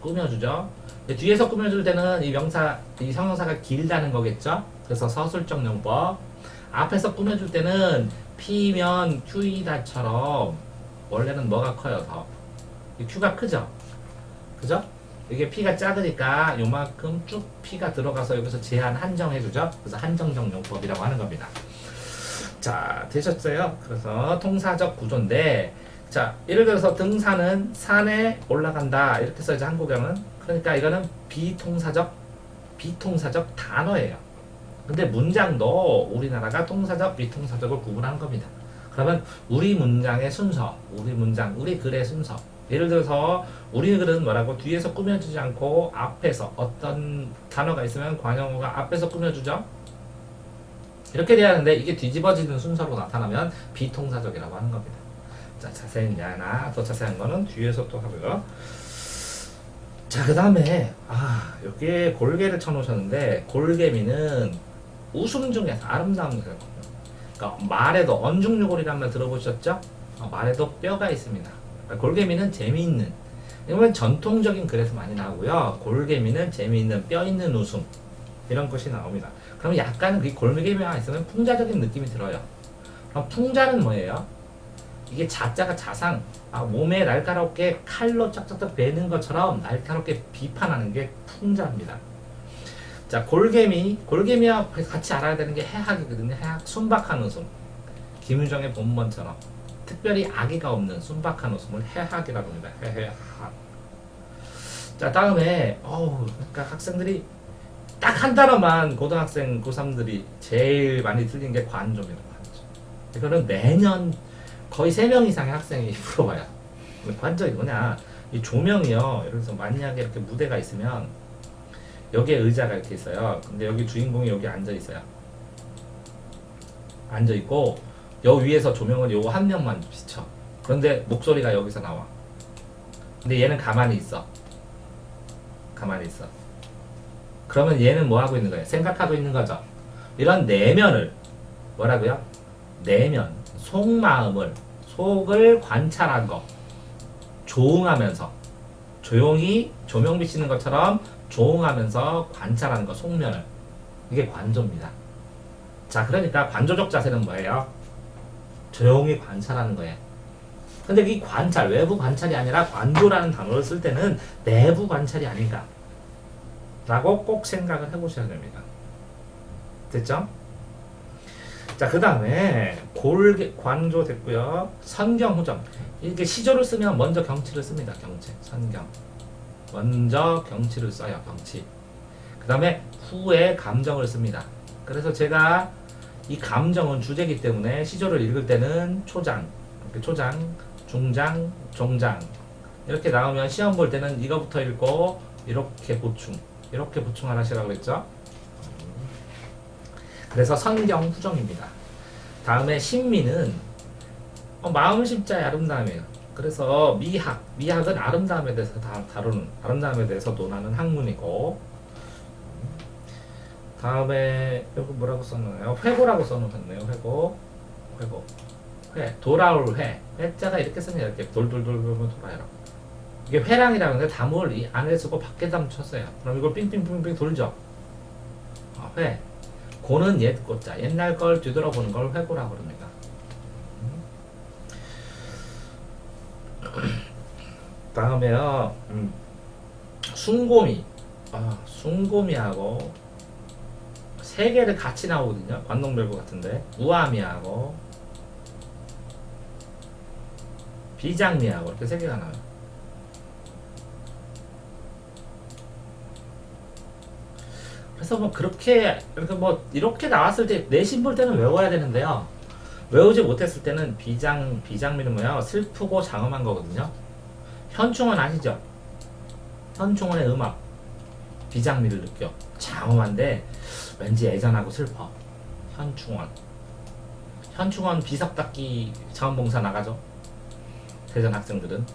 꾸며주죠. 뒤에서 꾸며줄 때는 이 명사, 이 형용사가 길다는 거겠죠. 그래서 서술적 용법. 앞에서 꾸며줄 때는 P면 Q이다처럼 원래는 뭐가 커요? 더. Q가 크죠? 그죠? 이게 P가 작으니까 요만큼 쭉 P가 들어가서 여기서 제한 한정해주죠. 그래서 한정적 용법이라고 하는 겁니다. 자, 되셨어요? 그래서 통사적 구조인데 자, 예를 들어서 등산은 산에 올라간다 이렇게 써야지 한국어는. 그러니까 이거는 비통사적 비통사적 단어예요. 근데 문장도 우리나라가 통사적, 비통사적을 구분한 겁니다. 그러면 우리 문장의 순서, 우리 문장, 우리 글의 순서. 예를 들어서 우리 글은 뭐라고 뒤에서 꾸며주지 않고 앞에서 어떤 단어가 있으면 관용어가 앞에서 꾸며주죠. 이렇게 돼야 하는데 이게 뒤집어지는 순서로 나타나면 비통사적이라고 하는 겁니다. 자, 자세한 야나 더 자세한 거는 뒤에서 또 하고요. 자, 그 다음에 여기에 골개를 쳐놓으셨는데 골개미는 웃음 중에서 아름다운 것을 그러니까 말에도 언중유골이라는 말 들어보셨죠? 말에도 뼈가 있습니다. 골개미는 재미있는 이건 전통적인 글에서 많이 나오고요. 골개미는 재미있는 뼈 있는 웃음 이런 것이 나옵니다. 그러면 약간 그 골개미가 있으면 풍자적인 느낌이 들어요. 그럼 풍자는 뭐예요? 이게 자자가 자상, 몸에 날카롭게 칼로 짝짝짝 베는 것처럼 날카롭게 비판하는 게 풍자입니다. 자, 골개미와 같이 알아야 되는 게 해학이거든요. 해학, 순박한 웃음. 김유정의 본번처럼 특별히 악의가 없는 순박한 웃음을 해학이라고 합니다. 해학. 자, 다음에 그러니까 학생들이 딱 한 단어만 고등학생 고3들이 제일 많이 틀린 게 관조입니다. 관조. 이거는 매년 거의 3명 이상의 학생이 물어봐요. 관절이 뭐냐? 이 조명이요. 예를 들어서 만약에 이렇게 무대가 있으면 여기에 의자가 이렇게 있어요. 근데 여기 주인공이 여기 앉아 있어요. 앉아 있고 여 위에서 조명을 요거 한 명만 비춰. 그런데 목소리가 여기서 나와. 근데 얘는 가만히 있어. 가만히 있어. 그러면 얘는 뭐 하고 있는 거예요? 생각하고 있는 거죠. 이런 내면을 뭐라고요? 내면, 속을 관찰한 거. 조응하면서 조용히 조명 비치는 것처럼 조응하면서 관찰하는 거, 속면을. 이게 관조입니다. 자, 그러니까 관조적 자세는 뭐예요? 조용히 관찰하는 거예요. 근데 이 관찰, 외부 관찰이 아니라 관조라는 단어를 쓸 때는 내부 관찰이 아닌가 라고 꼭 생각을 해보셔야 됩니다. 됐죠? 자, 그 다음에 관조 됐고요. 선경후정. 이렇게 시조를 쓰면 먼저 경치를 씁니다. 경치, 선경. 먼저 경치를 써요. 경치. 그 다음에 후에 감정을 씁니다. 그래서 제가 이 감정은 주제이기 때문에 시조를 읽을 때는 초장, 초장, 중장, 종장 이렇게 나오면 시험 볼 때는 이거부터 읽고 이렇게 보충을 하시라고 했죠. 그래서 선경 후정입니다. 다음에 신미는 마음 심자의 아름다움이에요. 그래서 미학은 아름다움에 대해서 다루는, 아름다움에 대해서 논하는 학문이고, 다음에 여기 뭐라고 써놓나요? 회고라고 써놓으셨네요. 회, 돌아올 회. 회자가 이렇게 쓰면 이렇게 돌면 돌아요. 이게 회랑이라는 게 담을 이 안에 쓰고 밖에 담쳤어요. 그럼 이걸 빙빙빙빙 돌죠. 회. 고는 옛 고자. 옛날 걸 뒤돌아보는 걸 회고라고 합니다. 다음에요. 숭고미. 숭고미하고 세 개를 같이 나오거든요. 관동별구 같은데. 우아미하고 비장미하고 이렇게 세 개가 나와요. 그래서 이렇게 나왔을 때 내신 볼 때는 외워야 되는데요. 외우지 못했을 때는 비장미는 뭐야? 슬프고 장엄한 거거든요. 현충원 아시죠? 현충원의 음악. 비장미를 느껴. 장엄한데 왠지 애잔하고 슬퍼. 현충원 비석 닦기 자원봉사 나가죠. 대전 학생들은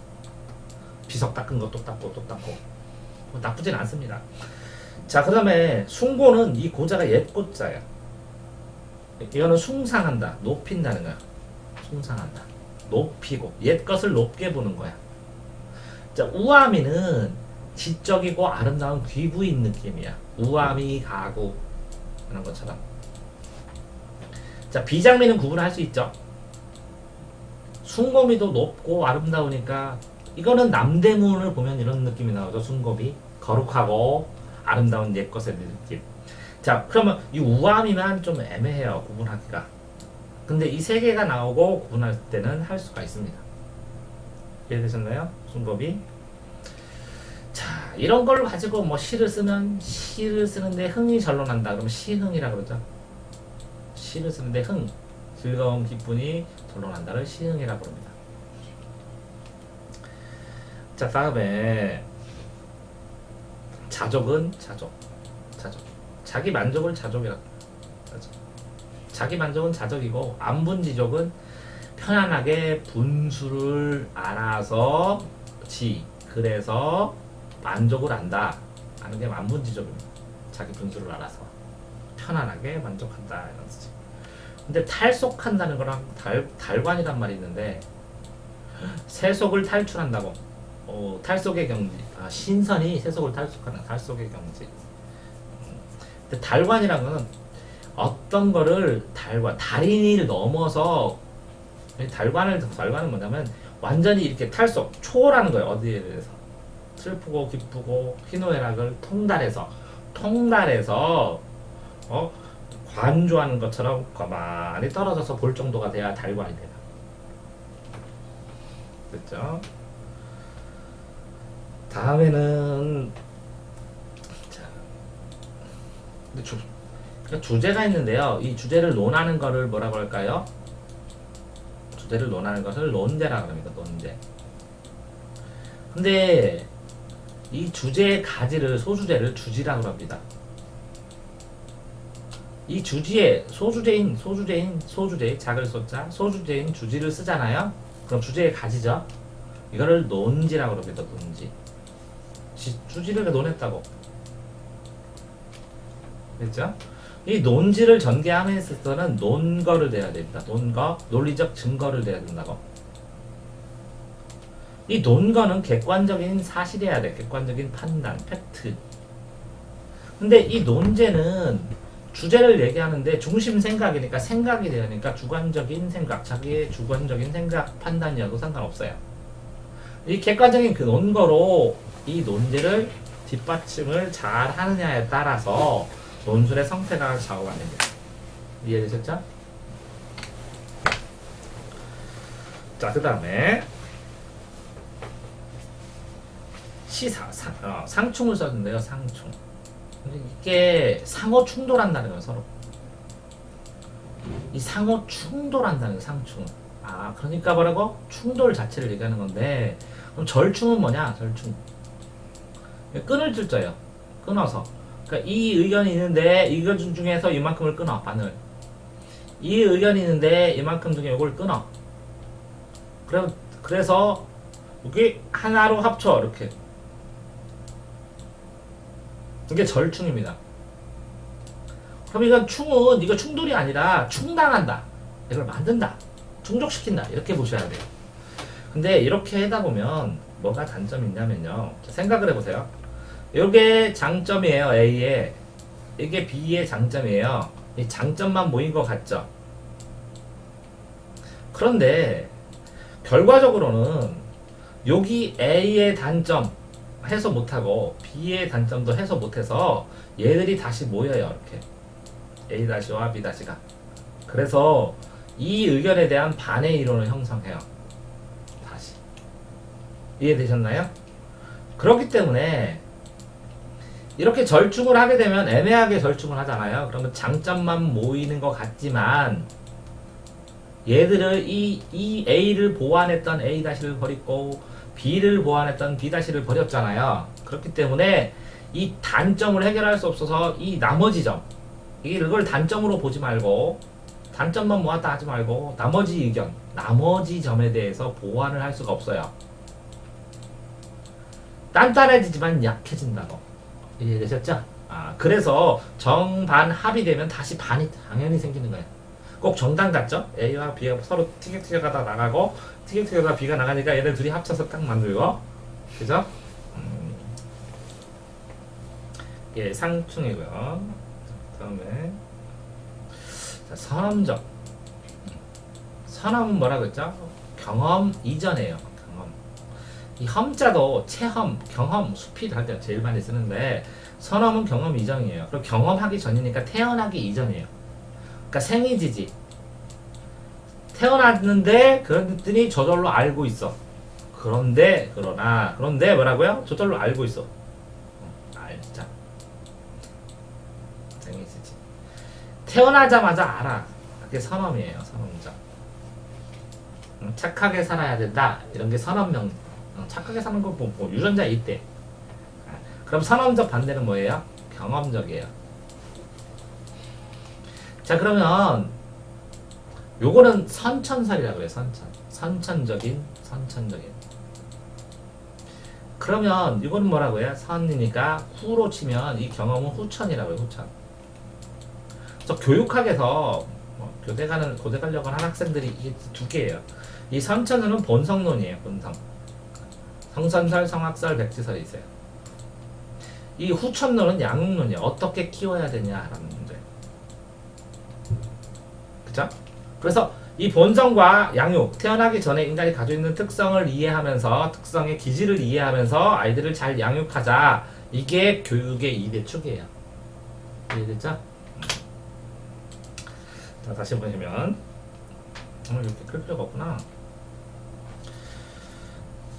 비석 닦은 거 또 닦고 뭐 나쁘진 않습니다. 자, 그 다음에 숭고는 이 고자가 옛 고자예요. 이거는 숭상한다, 높인다는 거야. 숭상한다, 높이고 옛 것을 높게 보는 거야. 자, 우아미는 지적이고 아름다운 귀부인 느낌이야. 우아미 가구 그런 것처럼. 자, 비장미는 구분할 수 있죠. 숭고미도 높고 아름다우니까 이거는 남대문을 보면 이런 느낌이 나오죠. 숭고미 거룩하고 아름다운 옛것의 느낌. 자, 그러면 이 우아미만 좀 애매해요, 구분하기가. 근데 이 세 개가 나오고 구분할 때는 할 수가 있습니다. 이해되셨나요? 숭고미. 자, 이런 걸 가지고 뭐 시를 쓰면 시를 쓰는데 흥이 절로 난다. 그러면 시흥이라 그러죠. 시를 쓰는데 흥, 즐거움, 기쁨이 절로 난다를 시흥이라 부릅니다. 자, 다음에 자족은 자족. 자기 만족을 자족이라. 자기 만족은 자족이고 안분지족은 편안하게 분수를 알아서 그래서 만족을 한다 하는 게 안분지족입니다. 자기 분수를 알아서 편안하게 만족한다 이런 뜻이. 근데 탈속한다는 거랑 달관이란 말이 있는데 세속을 탈출한다고. 탈속의 경지. 신선이 세속을 탈속하는 탈속의 경지. 근데 달관이란 거는 어떤 거를 달인을 넘어서 달관은 뭐냐면 완전히 이렇게 탈속, 초월하는 거예요. 어디에 대해서. 슬프고 기쁘고 희노애락을 통달해서 관조하는 것처럼 가만히 떨어져서 볼 정도가 돼야 달관이 돼요. 됐죠? 다음에는 자, 근데 주제가 있는데요. 이 주제를 논하는 거를 뭐라고 할까요? 주제를 논하는 것을 논제라고 합니다. 논제. 근데 이 주제의 가지를 소주제를 주지라고 합니다. 이 주지에 소주제인 작을 소자 소주제인 주지를 쓰잖아요. 그럼 주제의 가지죠. 이거를 논지라고 합니다. 논지. 주지를 논했다고. 됐죠? 이 논지를 전개함에 있어서는 논거를 대야 됩니다. 논거, 논리적 증거를 대야 된다고. 이 논거는 객관적인 사실이어야 돼. 객관적인 판단, 팩트. 근데 이 논제는 주제를 얘기하는데 중심 생각이니까 생각이 되니까 주관적인 생각, 자기의 주관적인 생각, 판단이어도 상관없어요. 이 객관적인 그 논거로 이 논제를 뒷받침을 잘 하느냐에 따라서 논술의 성패가 좌우가 됩니다. 이해되셨죠? 자, 그 다음에 상충을 썼는데요. 상충. 이게 상호 충돌한다는 거예요. 서로. 이 상호 충돌한다는 거예요. 상충. 그러니까 뭐라고? 충돌 자체를 얘기하는 건데, 그럼 절충은 뭐냐? 절충. 끊을 줄자예요. 끊어서. 그러니까 이 의견이 있는데 이것 중에서 이만큼을 끊어. 반을. 이 의견이 있는데 이만큼 중에 이걸 끊어. 그래서 여기 하나로 합쳐. 이렇게. 이게 절충입니다. 그럼 이건 이거 충돌이 아니라 충당한다. 이걸 만든다. 충족시킨다. 이렇게 보셔야 돼요. 근데 이렇게 하다 보면 뭐가 단점이 있냐면요. 생각을 해보세요. 이게 장점이에요. A에. 이게 B의 장점이에요. 이 장점만 모인 것 같죠? 그런데 결과적으로는 여기 A의 단점 해소 못하고 B의 단점도 해소 못해서 얘들이 다시 모여요. 이렇게 A-와 B-가. 그래서 이 의견에 대한 반의 이론을 형성해요. 다시. 이해되셨나요? 그렇기 때문에 이렇게 절충을 하게 되면 애매하게 절충을 하잖아요. 그러면 장점만 모이는 것 같지만 얘들을 이 A를 보완했던 A-를 버리고 B를 보완했던 B-를 버렸잖아요. 그렇기 때문에 이 단점을 해결할 수 없어서 이 나머지 점, 이걸 단점으로 보지 말고 단점만 모았다 하지 말고 나머지 의견, 나머지 점에 대해서 보완을 할 수가 없어요. 단단해지지만 약해진다고. 이해되셨죠? 그래서 정반 합이 되면 다시 반이 당연히 생기는 거예요. 꼭 정당 같죠? A와 B가 서로 티격태격하다 나가고 티격태격하다 B가 나가니까 얘네 둘이 합쳐서 딱 만들고, 그죠? 예, 상충이고요. 다음에 선험적. 선험은 뭐라고 했죠? 경험 이전이에요. 경험. 이 험자도 체험, 경험, 수필 할 때 제일 많이 쓰는데 선험은 경험 이전이에요. 그리고 경험하기 전이니까 태어나기 이전이에요. 그러니까 생이지지. 태어났는데 그랬더니 저절로 알고 있어. 그런데 뭐라고요? 저절로 알고 있어. 태어나자마자 알아. 그게 선엄이에요. 선엄자. 착하게 살아야 된다. 이런 게 선엄명. 착하게 사는 거 뭐 유전자 있대. 그럼 선엄적 반대는 뭐예요? 경험적이에요. 자, 그러면 요거는 선천설이라고 그래요. 선천적인. 그러면 이거는 뭐라고 해요? 선이니까 후로 치면 이 경험은 후천이라고 해요. 후천. 저 교육학에서 고대 가려고 하는 학생들이 이게 두 개예요. 이 선천설은 본성론이에요. 본성. 성선설, 성학설, 백지설이 있어요. 이 후천론은 양육론이에요. 어떻게 키워야 되냐라는 문제. 그쵸? 그래서 이 본성과 양육, 태어나기 전에 인간이 가지고 있는 특성을 이해하면서 특성의 기질을 이해하면서 아이들을 잘 양육하자. 이게 교육의 2대 축이에요. 이해됐죠? 자, 다시 보시면 이렇게 클 필요가 없구나.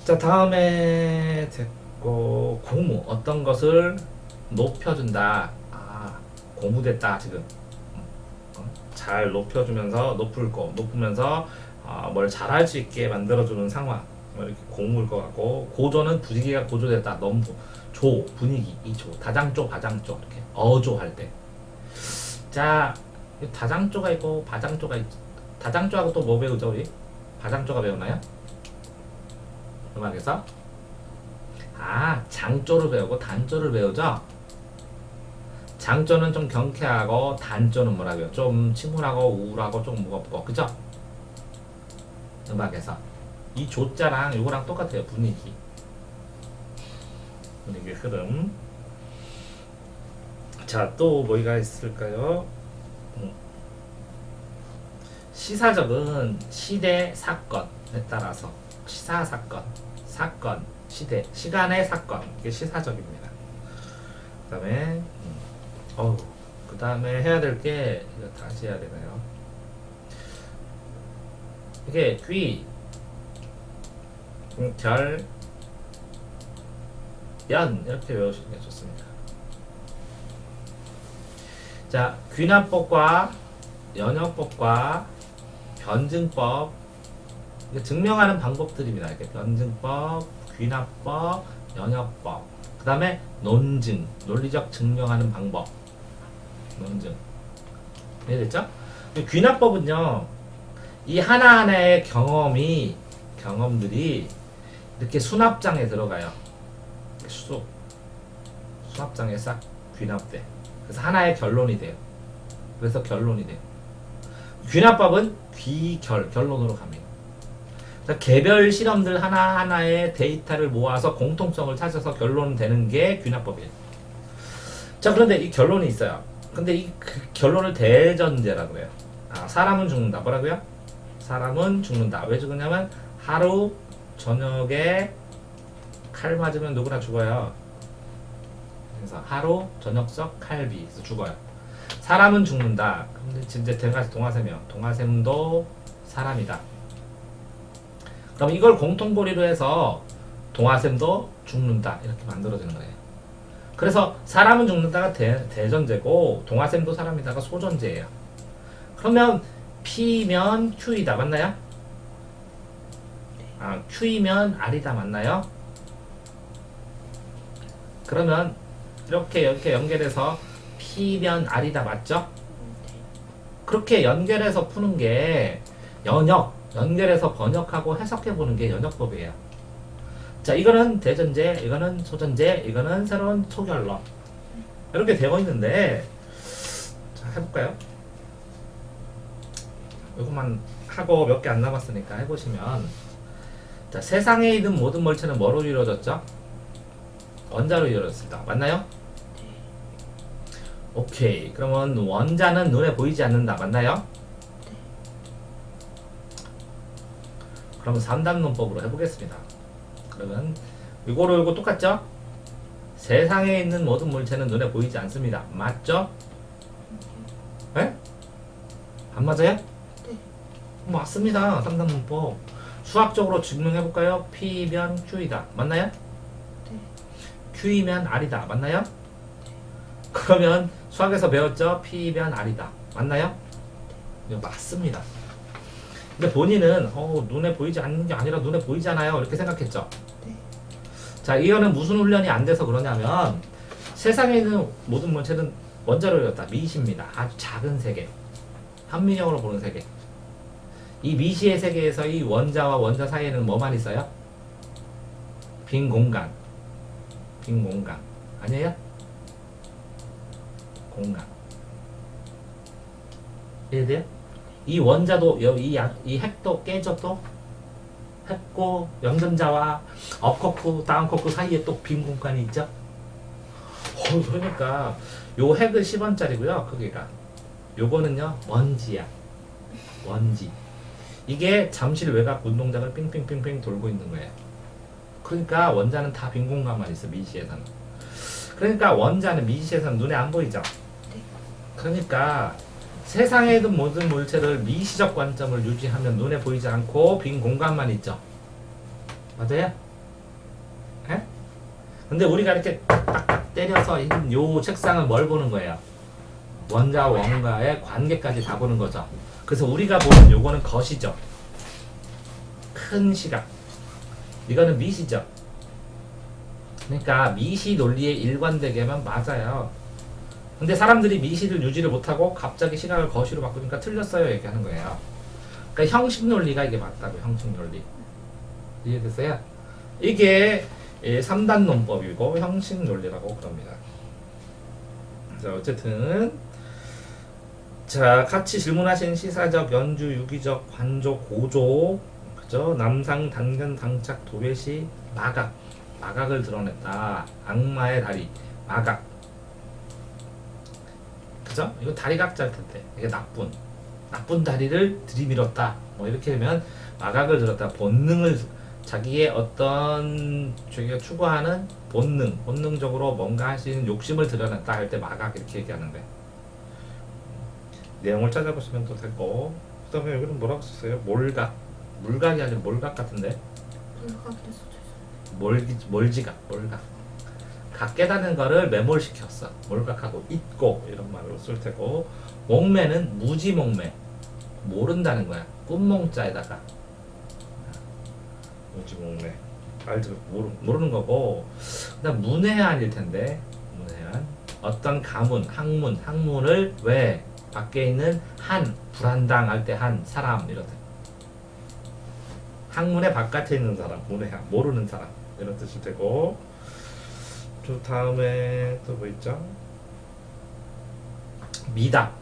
자, 다음에 됐고 고무. 어떤 것을 높여준다. 고무됐다 지금. 잘 높여주면서 높으면서 뭘 잘할 수 있게 만들어주는 상황. 이렇게 고무일 것 같고, 고조는 분위기가 고조됐다. 너무 분위기 이조 다장조 바장조 이렇게 어조할 때. 자, 다장조가 있고 바장조가 있. 다장조하고 또 뭐 배우죠 우리? 바장조가 배우나요? 음악에서? 장조를 배우고 단조를 배우죠? 장조는 좀 경쾌하고 단조는 뭐라고요? 좀 침울하고 우울하고 좀 무겁고, 그죠? 음악에서 이 조자랑 이거랑 똑같아요. 분위기 흐름. 자, 또 뭐가 있을까요? 시사적은 시대 사건에 따라서 시사 사건 시대 시간의 사건, 이게 시사적입니다. 그다음에 그 다음에 해야 될 게, 이거 다시 해야 되나요? 이게 귀, 결, 연 이렇게 외우시는 게 좋습니다. 자, 귀납법과 연역법과 변증법, 이게 증명하는 방법들입니다. 이렇게 변증법, 귀납법, 연역법, 그 다음에 논증, 논리적 증명하는 방법. 논증. 이해됐죠? 귀납법은요, 이 하나하나의 경험들이 이렇게 수납장에 들어가요. 수납장에 싹 귀납돼. 그래서 하나의 결론이 돼요. 그래서 결론이 돼요. 귀납법은 결론으로 갑니다. 개별 실험들 하나하나의 데이터를 모아서 공통성을 찾아서 결론되는 게 귀납법이에요. 자, 그런데 이 결론이 있어요. 근데 이 결론을 대전제라고 해요. 사람은 죽는다. 뭐라고요? 사람은 죽는다. 왜 죽느냐면 하루 저녁에 칼 맞으면 누구나 죽어요. 그래서 하루 저녁석 칼비에서 죽어요. 사람은 죽는다. 근데 진짜 동화샘이요. 동화샘도 사람이다. 그럼 이걸 공통고리로 해서 동화샘도 죽는다. 이렇게 만들어지는 거예요. 그래서 사람은 죽는다가 대전제고 동화샘도 사람이다가 소전제예요. 그러면 P면 Q이다. 맞나요? Q이면 R이다. 맞나요? 그러면 이렇게 연결해서 P면 R이다. 맞죠? 그렇게 연결해서 푸는 게 연결해서 번역하고 해석해보는 게 연역법이에요. 자, 이거는 대전제, 이거는 소전제, 이거는 새로운 소결론. 이렇게 되어 있는데, 자, 해볼까요? 이것만 하고 몇 개 안 남았으니까 해보시면, 자, 세상에 있는 모든 물체는 뭐로 이루어졌죠? 원자로 이루어졌습니다. 맞나요? 오케이. 그러면 원자는 눈에 보이지 않는다. 맞나요? 그럼 3단론법으로 해보겠습니다. 그러면 이거 똑같죠? 세상에 있는 모든 물체는 눈에 보이지 않습니다. 맞죠? 네? 안 맞아요? 네. 맞습니다. 3단론법. 수학적으로 증명해볼까요? P면 Q이다. 맞나요? 네. Q이면 R이다. 맞나요? 그러면 수학에서 배웠죠? P면 R이다. 맞나요? 이거 맞습니다. 근데 본인은 눈에 보이지 않는 게 아니라 눈에 보이잖아요. 이렇게 생각했죠? 네. 자, 이거는 무슨 훈련이 안 돼서 그러냐면 세상에 있는 모든 물체는 원자로였다. 미시입니다. 아주 작은 세계. 현미경으로 보는 세계. 이 미시의 세계에서 이 원자와 원자 사이에는 뭐만 있어요? 빈 공간. 빈 공간. 아니에요? 공간. 이해돼요? 이 원자도 이 핵도 깨져도 핵고 영전자와 업코크 다운코크 사이에 또 빈 공간이 있죠? 그러니까 요 핵은 10원짜리고요. 크기가 요거는요 먼지야. 먼지. 이게 잠실 외곽 운동장을 삥삥삥삥 돌고 있는 거예요. 그러니까 원자는 다 빈 공간만 있어. 미시에서는. 그러니까 원자는 미시에서는 눈에 안 보이죠. 그러니까 세상에 있는 모든 물체를 미시적 관점을 유지하면 눈에 보이지 않고 빈 공간만 있죠. 맞아요? 에? 근데 우리가 이렇게 딱딱 때려서 있는 요 책상은 뭘 보는 거예요? 원자와 원가의 관계까지 다 보는 거죠. 그래서 우리가 보는 요거는 거시죠. 큰 시각. 이거는 미시죠. 그러니까 미시 논리에 일관되게만 맞아요. 근데 사람들이 미시를 유지를 못하고 갑자기 시각을 거시로 바꾸니까 틀렸어요 얘기하는 거예요. 그러니까 형식 논리가 이게 맞다고. 형식 논리 이해됐어요? 이게 3단 논법이고 형식 논리라고 그럽니다. 자, 어쨌든 자, 같이 질문하신 시사적, 연주, 유기적, 관조, 고조, 그죠? 남상, 단견, 당착, 도배시, 마각, 마각을 드러냈다. 악마의 다리, 마각. 그죠? 이거 다리 각자일 텐데 이게 나쁜 다리를 들이밀었다. 뭐 이렇게 되면 마각을 들었다. 본능을 자기의 어떤 자기가 추구하는 본능적으로 뭔가 할 수 있는 욕심을 드러냈다 할 때 마각 이렇게 얘기하는 거예요. 내용을 찾아보시면 또 되고 그 다음에 여기는 뭐라고 썼어요? 몰각. 물각이 아니라 몰각 같은데 몰지각. 각 깨닫는 거를 매몰시켰어. 몰각하고 잊고 이런 말로 쓸 테고 목매는 무지목매. 모른다는 거야. 꿈몽자에다가 무지목매. 알죠? 모르는 거고 그다음 문해한일 텐데 문해한 어떤 가문, 학문을 왜 밖에 있는 한 불한당 할 때 한 사람 이렇대. 학문의 바깥에 있는 사람, 문해한 모르는 사람 이런 뜻이 되고 또 다음에 또 뭐 있죠? 미답.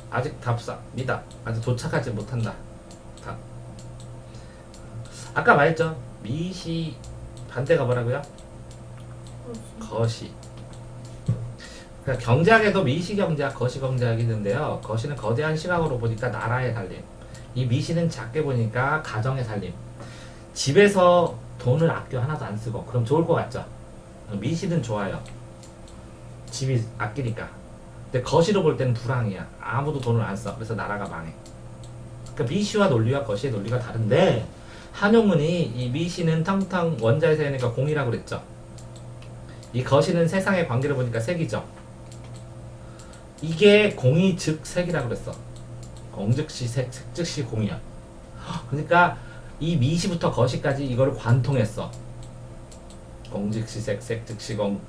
아직 답사. 미답. 아직 도착하지 못한다. 답. 아까 말했죠? 미시 반대가 뭐라고요? 거시. 그러니까 경제학에도 미시 경제학, 거시 경제학이 있는데요. 거시는 거대한 시각으로 보니까 나라의 살림. 이 미시는 작게 보니까 가정의 살림. 집에서 돈을 아껴 하나도 안 쓰고 그럼 좋을 것 같죠? 미시는 좋아요. 집이 아끼니까. 근데 거시로 볼 때는 불황이야. 아무도 돈을 안 써. 그래서 나라가 망해. 그러니까 미시와 논리와 거시의 논리가 다른데 한용운이 이 미시는 텅텅 원자의 세계니까 공이라고 그랬죠. 이 거시는 세상의 관계를 보니까 색이죠. 이게 공이 즉 색이라고 그랬어. 공 즉시 색, 색 즉시 공이야. 그러니까 이 미시부터 거시까지 이거를 관통했어. 공 즉시 색, 색 즉시 공.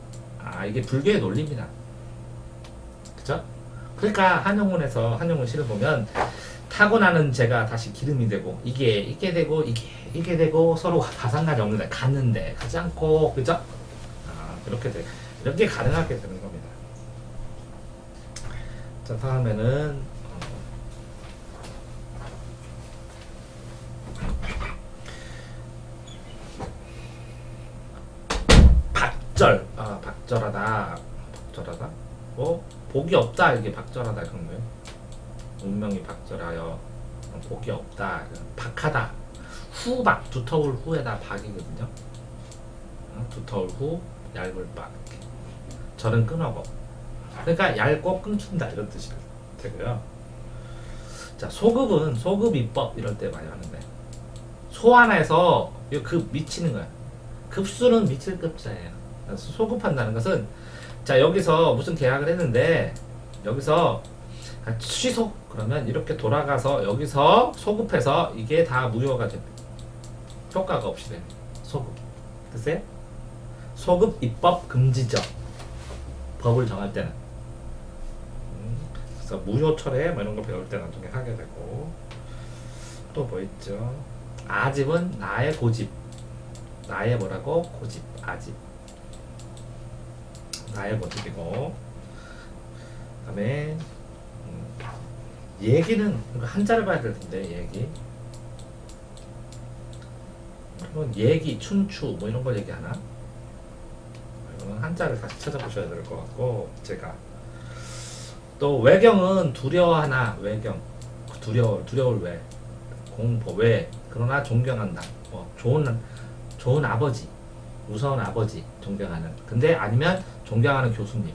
이게 불교의 논리입니다. 그죠? 그러니까 한용운 시를 보면 타고나는 죄가 다시 기름이 되고 이게 되고 이게 되고 서로 가상관이 없는데 갔는데 가지 않고 그죠? 이렇게 가능하게 되는 겁니다. 자, 다음에는 박절. 박절하다. 복이 없다. 이게 박절하다 이런 거예요. 운명이 박절하여 복이 없다. 박하다. 후박. 두터울 후에다 박이거든요. 두터울 후, 얇을 박. 절은 끊어고. 그러니까 얇고 끊춘다 이런 뜻이 되고요. 자, 소급 입법 이럴 때 많이 하는데 소 하나에서 급 미치는 거야. 급수는 미칠 급자예요. 소급한다는 것은 자, 여기서 무슨 계약을 했는데 여기서 취소 그러면 이렇게 돌아가서 여기서 소급해서 이게 다 무효가 됩니다. 효과가 없이 됩니다. 소급. 됐어요? 소급 입법 금지죠. 법을 정할 때는. 그래서 무효 철회 뭐 이런 거 배울 때 나중에 하게 되고 또 뭐 있죠? 아집은 나의 고집. 나의 뭐라고? 고집. 아집. 나의 고집이고 그다음에 얘기는 한자를 봐야 될 텐데 얘기. 그러면 얘기, 춘추 뭐 이런 걸 얘기하나? 이거는 한자를 다시 찾아보셔야 될 것 같고 제가 또 외경은 두려워하나 외경 두려울 왜 공포 왜 그러나 존경한다 뭐 좋은 아버지 무서운 아버지 존경하는 근데 아니면 존경하는 교수님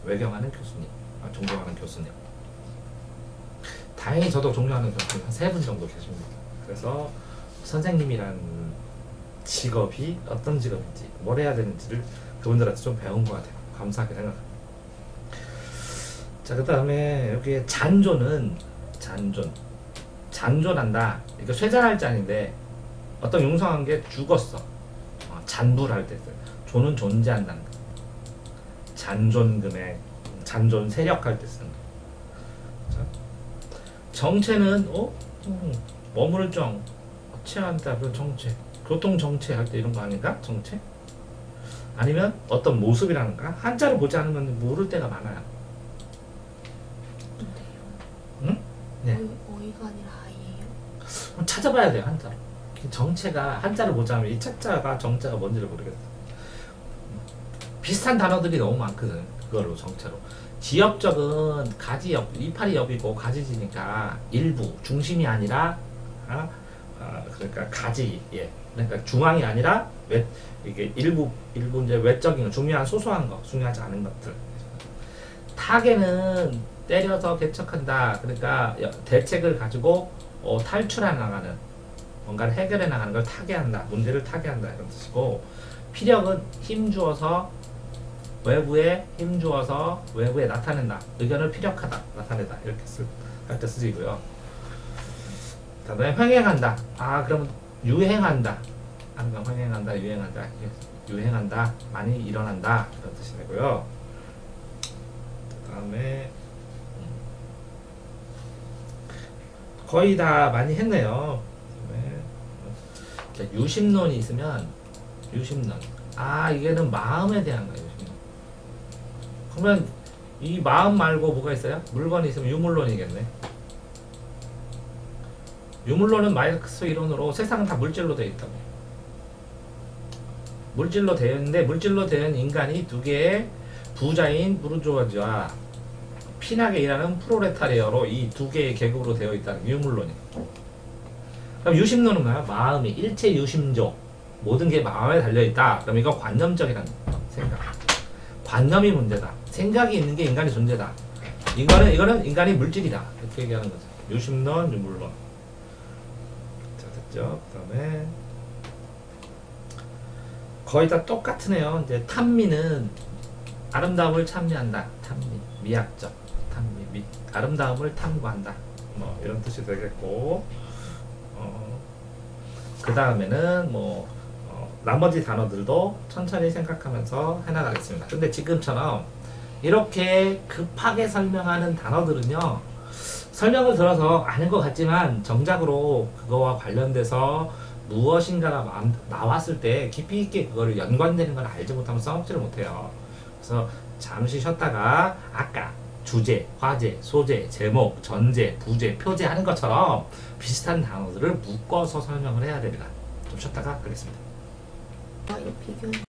외경하는 교수님 존경하는 교수님 다행히 저도 존경하는 교수님 한 3분 정도 계십니다. 그래서 선생님이란 직업이 어떤 직업인지 뭘 해야 되는지를 그분들한테 좀 배운 것 같아요. 감사하게 생각합니다. 자, 그 다음에 여기 잔존은 잔존한다. 이거 쇠잔할 잔인데 어떤 융성한 게 죽었어. 잔불할 때 써요. 존은 존재한다는 거. 잔존금액, 잔존 세력할 때 쓰는 거. 자, 정체는 머무를 정, 체한다. 그 정체, 교통 정체 할 때 이런 거 아닌가? 정체? 아니면 어떤 모습이라는가? 한자를 보지 않으면 모를 때가 많아요. 응? 네. 어이가 아니라 아이예요. 한번 찾아봐야 돼요 한자로. 정체가 한자를 보지 않으면 이 책자가 정체가 뭔지를 모르겠어. 비슷한 단어들이 너무 많거든. 그걸로 정체로. 지역적은 가지역, 이파리 엽이고 가지지니까 일부 중심이 아니라 그러니까 가지 예. 그러니까 중앙이 아니라 이게 일부 이제 외적인 거, 중요한 소소한 거, 중요하지 않은 것들. 타개는 때려서 개척한다. 그러니까 대책을 가지고 탈출해 나가는 뭔가를 해결해 나가는 걸 타개한다. 문제를 타개한다 이런 뜻이고 피력은 힘주어서 외부에 힘주어서 외부에 나타낸다. 의견을 피력하다. 나타내다. 이렇게 할 때 쓰이고요. 그다음에 횡행한다. 그럼 유행한다. 하는 건 횡행한다. 유행한다. 유행한다. 많이 일어난다. 이런 뜻이 되고요. 그다음에 거의 다 많이 했네요. 유심론이 있으면 유심론. 이게는 마음에 대한 거예요. 유심론. 그러면 이 마음 말고 뭐가 있어요? 물건이 있으면 유물론이겠네. 유물론은 마르크스 이론으로 세상은 다 물질로 되어 있다고. 물질로 되어 있는데 물질로 된 인간이 두 개의 부자인 부르주아지와 피나게 일하는 프로레타리아로 이 두 개의 계급으로 되어 있다는 유물론이. 그럼 유심론은 뭐야? 마음이 일체 유심조 모든 게 마음에 달려있다. 그럼 이거 관념적이라는 생각. 관념이 문제다. 생각이 있는 게 인간의 존재다. 이거는 인간이 물질이다. 이렇게 얘기하는 거죠. 유심론, 유물론. 자, 됐죠? 그 다음에 거의 다 똑같으네요. 이제 탐미는 아름다움을 참미한다. 탐미, 미학적. 탐미, 아름다움을 탐구한다. 뭐 이런 뜻이 되겠고 그 다음에는 나머지 단어들도 천천히 생각하면서 해나가겠습니다. 근데 지금처럼 이렇게 급하게 설명하는 단어들은요, 설명을 들어서 아는 것 같지만 정작으로 그거와 관련돼서 무엇인가가 나왔을 때 깊이 있게 그거를 연관되는 걸 알지 못하면 써먹지를 못해요. 그래서 잠시 쉬었다가 아까 주제, 화제, 소재, 제목, 전제, 부제, 표제 하는 것처럼 비슷한 단어들을 묶어서 설명을 해야 됩니다. 좀 쉬었다가 하겠습니다. 이거 비교.